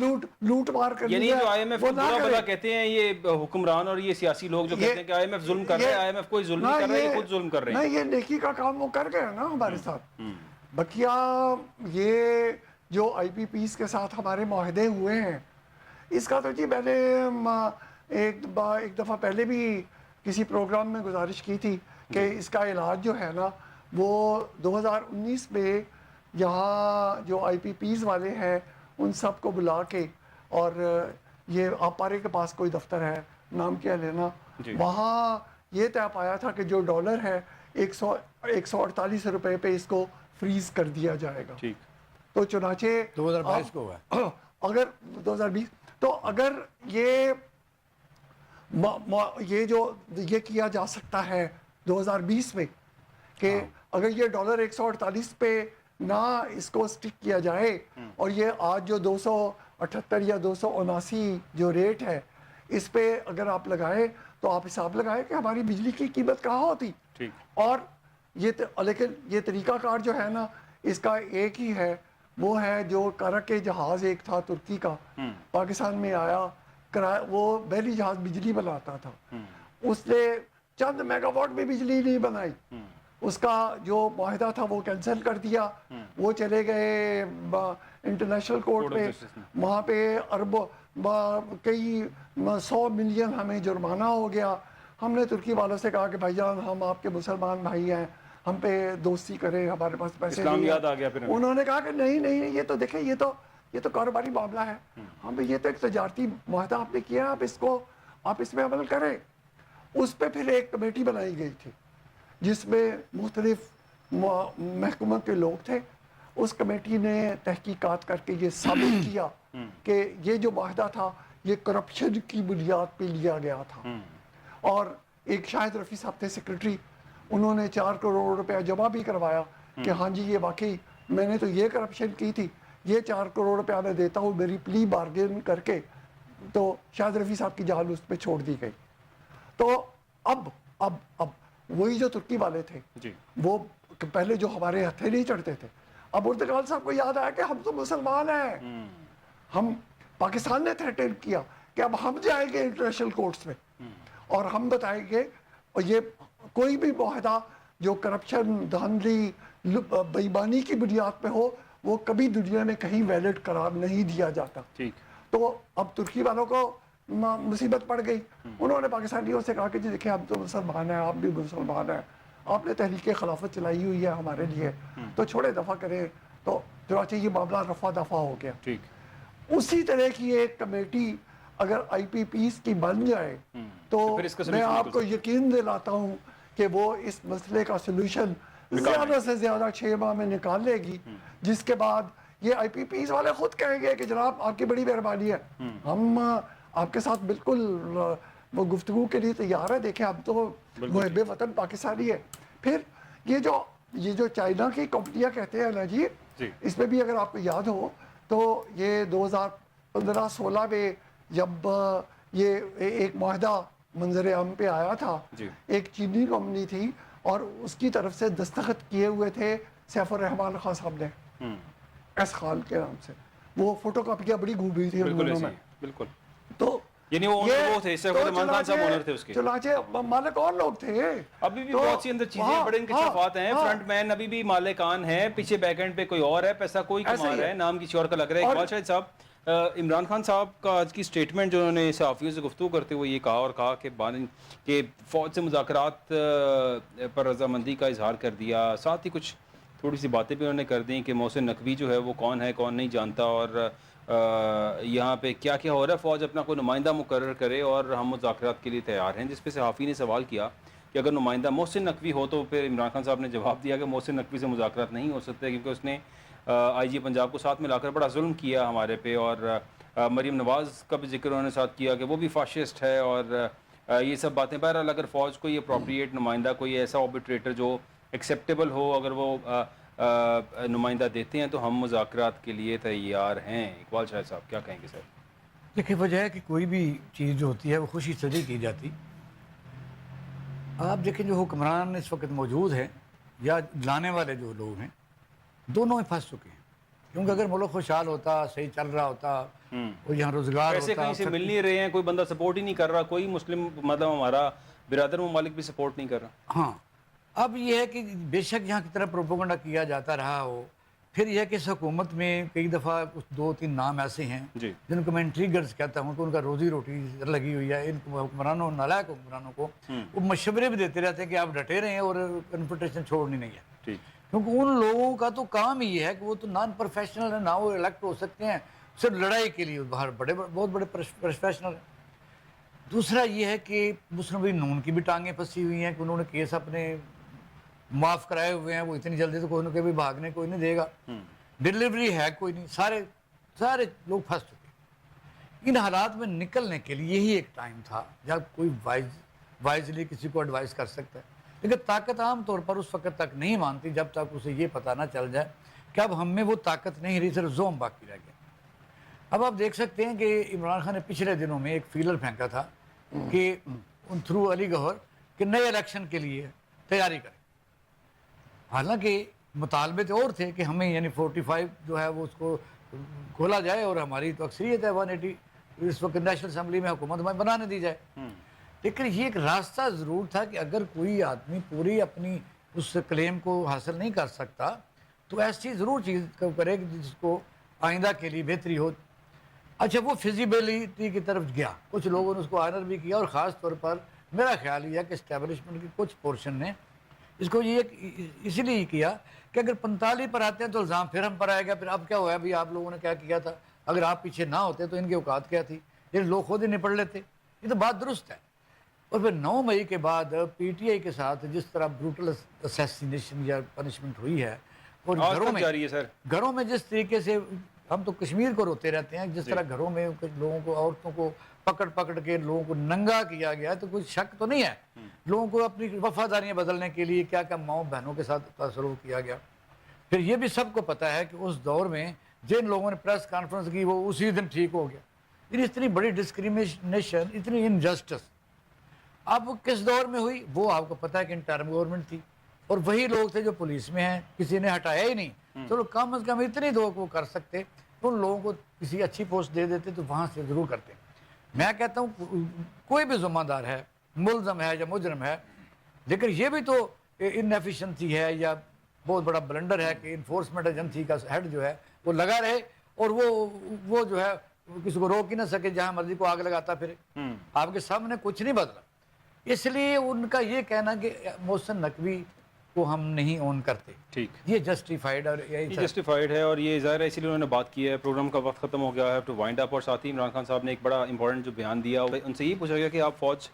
لوٹ مار کرنی ہے, یعنی جو IMF کو برا بھلا کہتے ہیں یہ حکمران اور یہ سیاسی لوگ جو کہتے ہیں کہ IMF ظلم کر رہے ہیں, IMF کوئی ظلم نہیں کر رہا ہے, یہ خود ظلم کر رہے ہیں. نہیں, یہ نیکی کا کام وہ کر گئے نا ہمارے ساتھ. بقیہ یہ جو IPPs کے ساتھ ہمارے معاہدے ہوئے ہیں, اس کا تو جی میں نے ایک دفعہ پہلے بھی کسی پروگرام میں گزارش کی تھی کہ اس کا علاج جو ہے نا وہ 2019 میں یہاں جو IPPs والے ہیں ان سب کو بلا کے, اور یہ آپ پارے کے پاس کوئی دفتر ہے, نام کیا لینا, وہاں یہ طے پایا تھا کہ جو ڈالر ہے 148 روپے پہ اس کو فریز کر دیا جائے گا. تو چنانچہ 2022 کو ہوا, اگر 2020 تو اگر یہ کیا جا سکتا ہے 2020 میں کہ اگر یہ ڈالر 148 پہ نہ اس کو سٹک کیا جائے, اور یہ آج جو 278 یا 279 جو ریٹ ہے اس پہ اگر آپ لگائیں تو آپ حساب لگائیں کہ ہماری بجلی کی قیمت کہاں ہوتی. اور لیکن یہ طریقہ کار جو ہے نا اس کا ایک ہی ہے, وہ ہے جو کرک کے جہاز ایک تھا ترکی کا, پاکستان میں آیا, وہ بحری جہاز بجلی بناتا تھا, اس نے چند میگا واٹ میں بجلی نہیں بنائی, اس کا جو معاہدہ تھا وہ کینسل کر دیا, وہ چلے گئے انٹرنیشنل کورٹ پہ, وہاں پہ کئی 100 ملین ہمیں جرمانہ ہو گیا. ہم نے ترکی والوں سے کہا کہ بھائی جان ہم آپ کے مسلمان بھائی ہیں, ہم پہ دوستی کریں, ہمارے پاس پیسے نہیں ہیں. انہوں نے کہا کہ نہیں, یہ تو دیکھیں یہ تو کاروباری معاملہ ہے, ہم یہ تو ایک تجارتی معاہدہ آپ نے کیا, آپ اس میں عمل کریں. اس پہ پھر ایک کمیٹی بنائی گئی تھی جس میں مختلف محکمہ کے لوگ تھے. اس کمیٹی نے تحقیقات کر کے یہ ثابت کیا کہ یہ جو معاہدہ تھا یہ کرپشن کی بنیاد پہ لیا گیا تھا. اور ایک شاہد رفیع صاحب تھے سیکرٹری, انہوں نے 4 کروڑ روپیہ جمع بھی کروایا کہ ہاں جی یہ واقعی میں نے تو یہ کرپشن کی تھی, یہ 4 کروڑ روپیہ میں دیتا ہوں, میری پلی بارگین کر کے. تو شاہد رفیع صاحب کی جان اس پہ چھوڑ دی گئی. تو اب وہی جو ترکی والے تھے وہ پہلے جو ہمارے ہتھے نہیں چڑھتے تھے, اب اردگان صاحب کو یاد آیا کہ ہم تو مسلمان ہیں, ہم پاکستان نے تھریٹن کیا کہ اب ہم جائیں گے انٹرنیشنل کورٹس میں اور ہم بتائیں گے, اور یہ کوئی بھی معاہدہ جو کرپشن, دھاندلی, بے ایمانی کی بنیاد پہ ہو وہ کبھی دنیا میں کہیں ویلڈ قرار نہیں دیا جاتا. تو اب ترکی والوں کو مصیبت پڑ گئی. انہوں نے پاکستانیوں سے کہا کہ جی دیکھیں ہم تو مسلمان ہیں, آپ بھی مسلمان ہیں, آپ نے تحریک خلافت چلائی ہوئی ہے ہمارے لیے, تو چھوڑے دفع کریں. تو چنانچہ یہ معاملہ رفع دفع ہو گیا. اسی طرح کی ایک کمیٹی اگر IPPs کی بن جائے تو میں آپ کو یقین دلاتا ہوں کہ وہ اس مسئلے کا سلوشن زیادہ سے زیادہ 6 ماہ میں نکال لے گی, جس کے بعد یہ IPPs والے خود کہیں گے کہ جناب آپ کی بڑی مہربانی ہے, ہم آپ کے ساتھ بالکل وہ گفتگو کے لیے تیار ہے, دیکھیں اب تو محب وطن پاکستانی ہے. پھر یہ جو چائنا کی کمپنیاں کہتے ہیں نا جی, اس میں بھی اگر آپ کو یاد ہو تو یہ 2015-16 میں جب یہ ایک معاہدہ منظر عام پہ آیا تھا, ایک چینی کمپنی تھی اور اس کی طرف سے دستخط کیے ہوئے تھے سیف الرحمان خان صاحب نے, ایس خان کے نام سے, وہ فوٹو کاپیاں بڑی گھومی تھی ان دونوں میں. تو یعنی وہ تھے سیف الرحمان خان صاحب اونر تھے اس کے, چنانچہ مالک اور لوگ تھے. ابھی بھی بہت سی اندر چیزیں بڑے انکشافات ہیں, فرنٹ مین ابھی بھی مالکان ہے, پیچھے بیک اینڈ پہ کوئی اور ہے, پیسہ کوئی کما رہا ہے, نام کسی اور کا لگ رہا ہے. اقبال شاہد صاحب, عمران خان صاحب کا آج کی سٹیٹمنٹ جو انہوں نے صحافیوں سے گفتگو کرتے ہوئے یہ کہا کہ فوج سے مذاکرات پر رضامندی کا اظہار کر دیا, ساتھ ہی کچھ تھوڑی سی باتیں بھی انہوں نے کر دیں کہ محسن نقوی جو ہے وہ کون ہے کون نہیں جانتا، اور یہاں پہ کیا کیا ہو رہا ہے، فوج اپنا کوئی نمائندہ مقرر کرے اور ہم مذاکرات کے لیے تیار ہیں. جس پہ صحافی نے سوال کیا کہ اگر نمائندہ محسن نقوی ہو، تو پھر عمران خان صاحب نے جواب دیا کہ محسن نقوی سے مذاکرات نہیں ہو سکتے، کیونکہ اس نے آئی جی پنجاب کو ساتھ ملا کر بڑا ظلم کیا ہمارے پہ، اور مریم نواز کا بھی ذکر انہوں نے ساتھ کیا کہ وہ بھی فاشسٹ ہے، اور یہ سب باتیں. بہرحال اگر فوج کو یہ اپروپریٹ نمائندہ کوئی ایسا آربیٹریٹر جو ایکسیپٹیبل ہو، اگر وہ نمائندہ دیتے ہیں تو ہم مذاکرات کے لیے تیار ہیں. اقبال شاہد صاحب کیا کہیں گے سر؟ دیکھیں وجہ ہے کہ کوئی بھی چیز جو ہوتی ہے وہ خوشی سے نہیں کی جاتی. آپ دیکھیں جو حکمران اس وقت موجود ہیں یا لانے والے جو لوگ ہیں، دونوں میں پھنس چکے ہیں. کیونکہ اگر ملک خوشحال ہوتا، صحیح چل رہا ہوتا، اور یہاں روزگار ایسے ہوتا، کہیں سے مل نہیں رہے ہیں، کوئی بندہ سپورٹ ہی نہیں کر رہا، کوئی مسلم مطلب ہمارا برادر ممالک بھی سپورٹ نہیں کر رہا. ہاں اب یہ ہے کہ بے شک یہاں کی طرف پروپیگنڈا کیا جاتا رہا ہو. پھر یہ ہے کہ اس حکومت میں کئی دفعہ کچھ 2-3 نام ایسے ہیں جی جن کو میں انٹریگرز کہتا ہوں کہ ان کا روزی روٹی لگی ہوئی ہے. ان حکمرانوں، نالائق حکمرانوں کو وہ مشورے بھی دیتے رہتے ہیں کہ آپ ڈٹے رہے ہیں اور کنفرنٹیشن چھوڑنی نہیں ہے. ٹھیک. کیونکہ ان لوگوں کا تو کام ہی ہے کہ وہ تو نان پروفیشنل ہیں، نہ وہ الیکٹ ہو سکتے ہیں، صرف لڑائی کے لیے باہر بہت بڑے پروفیشنل ہیں. دوسرا یہ ہے کہ مسلم لیگ نون کی بھی ٹانگیں پھنسی ہوئی ہیں کہ انہوں نے کیس اپنے معاف کرائے ہوئے ہیں، وہ اتنی جلدی تو کوئی نہ کوئی بھی بھاگنے کوئی نہیں دے گا، ڈیلیوری ہے کوئی نہیں، سارے لوگ پھنس چکے. ان حالات میں نکلنے کے لیے یہی ایک ٹائم تھا جب کوئی وائزلی کسی کو ایڈوائز کر سکتا ہے. لیکن طاقت عام طور پر اس وقت تک نہیں مانتی جب تک اسے یہ پتہ نہ چل جائے کہ اب ہم میں وہ طاقت نہیں رہی، صرف زوم باقی رہ گیا. اب آپ دیکھ سکتے ہیں کہ عمران خان نے پچھلے دنوں میں ایک فیلر پھینکا تھا کہ تھرو علی گوہر کہ نئے الیکشن کے لیے تیاری کریں. حالانکہ مطالبے تو اور تھے کہ ہمیں یعنی 45 جو ہے وہ اس کو کھولا جائے اور ہماری تو اکثریت ہے 180 اس وقت نیشنل اسمبلی میں حکومت میں بنانے دی جائے. لیکن یہ ایک راستہ ضرور تھا کہ اگر کوئی آدمی پوری اپنی اس کلیم کو حاصل نہیں کر سکتا تو ایسی ضرور چیز کرے جس کو آئندہ کے لیے بہتری ہو. اچھا وہ فیزیبلٹی کی طرف گیا، کچھ لوگوں نے اس کو آنر بھی کیا، اور خاص طور پر میرا خیال یہ ہے کہ اسٹیبلشمنٹ کی کچھ پورشن نے اس کو یہ اسی لیے کیا کہ اگر 45 پر آتے ہیں تو الزام پھر ہم پر آئے گا. پھر اب کیا ہوا بھی آپ لوگوں نے کیا کیا تھا، اگر آپ پیچھے نہ ہوتے تو ان کی اوقات کیا تھی، یہ لوگ خود ہی نپڑ لیتے. یہ تو بات درست ہے. اور پھر 9 مئی کے بعد پی ٹی آئی کے ساتھ جس طرح بروٹل اسیسینیشن یا پنشمنٹ ہوئی ہے، اور گھروں میں جس طریقے سے ہم تو کشمیر کو روتے رہتے ہیں، جس طرح گھروں میں لوگوں کو، عورتوں کو پکڑ کے لوگوں کو ننگا کیا گیا، تو کوئی شک تو نہیں ہے. لوگوں کو اپنی وفاداریاں بدلنے کے لیے کیا کیا ماؤں بہنوں کے ساتھ تصرف کیا گیا. پھر یہ بھی سب کو پتہ ہے کہ اس دور میں جن لوگوں نے پریس کانفرنس کی وہ اسی دن ٹھیک ہو گیا. اتنی بڑی ڈسکریمنیشن، اتنی انجسٹس اب کس دور میں ہوئی وہ آپ کو پتہ ہے کہ انٹرم گورنمنٹ تھی، اور وہی لوگ تھے جو پولیس میں ہیں، کسی نے ہٹایا ہی نہیں. چلو کم از کم اتنی دو کو کر سکتے، ان لوگوں کو کسی اچھی پوسٹ دے دیتے تو وہاں سے ضرور کرتے. میں کہتا ہوں کوئی بھی ذمہ دار ہے، ملزم ہے یا مجرم ہے، لیکن یہ بھی تو انیفیشنسی ہے یا بہت بڑا بلنڈر ہے کہ انفورسمنٹ ایجنسی کا ہیڈ جو ہے وہ لگا رہے اور وہ جو ہے کسی کو روک ہی نہ سکے، جہاں مرضی کو آگ لگاتا پھرے. آپ کے سامنے کچھ نہیں بدلا. اس لیے ان کا یہ کہنا کہ محسن نقوی کو ہم نہیں اون کرتے، ٹھیک، یہ جسٹیفائڈ ہے. اور یہ ظاہر ہے اسی لیے انہوں نے بات کی ہے. پروگرام کا وقت ختم ہو گیا ہے، ٹو وائنڈ اپ. اور ساتھ ہی عمران خان صاحب نے ایک بڑا امپورٹنٹ جو بیان دیا، ان سے یہ پوچھا گیا کہ آپ فوج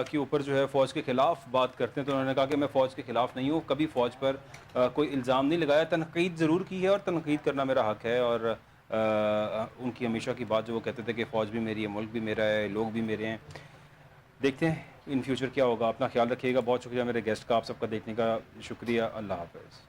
کے اوپر جو ہے فوج کے خلاف بات کرتے ہیں، تو انہوں نے کہا کہ میں فوج کے خلاف نہیں ہوں، کبھی فوج پر کوئی الزام نہیں لگایا، تنقید ضرور کی ہے اور تنقید کرنا میرا حق ہے. اور ان کی ہمیشہ کی بات جو وہ کہتے تھے کہ فوج بھی میری ہے، ملک بھی میرا ہے، لوگ بھی میرے ہیں. دیکھتے ہیں ان فیوچر کیا ہوگا. اپنا خیال رکھیے گا. بہت شکریہ میرے گیسٹ کا، آپ سب کا دیکھنے کا شکریہ. اللہ حافظ.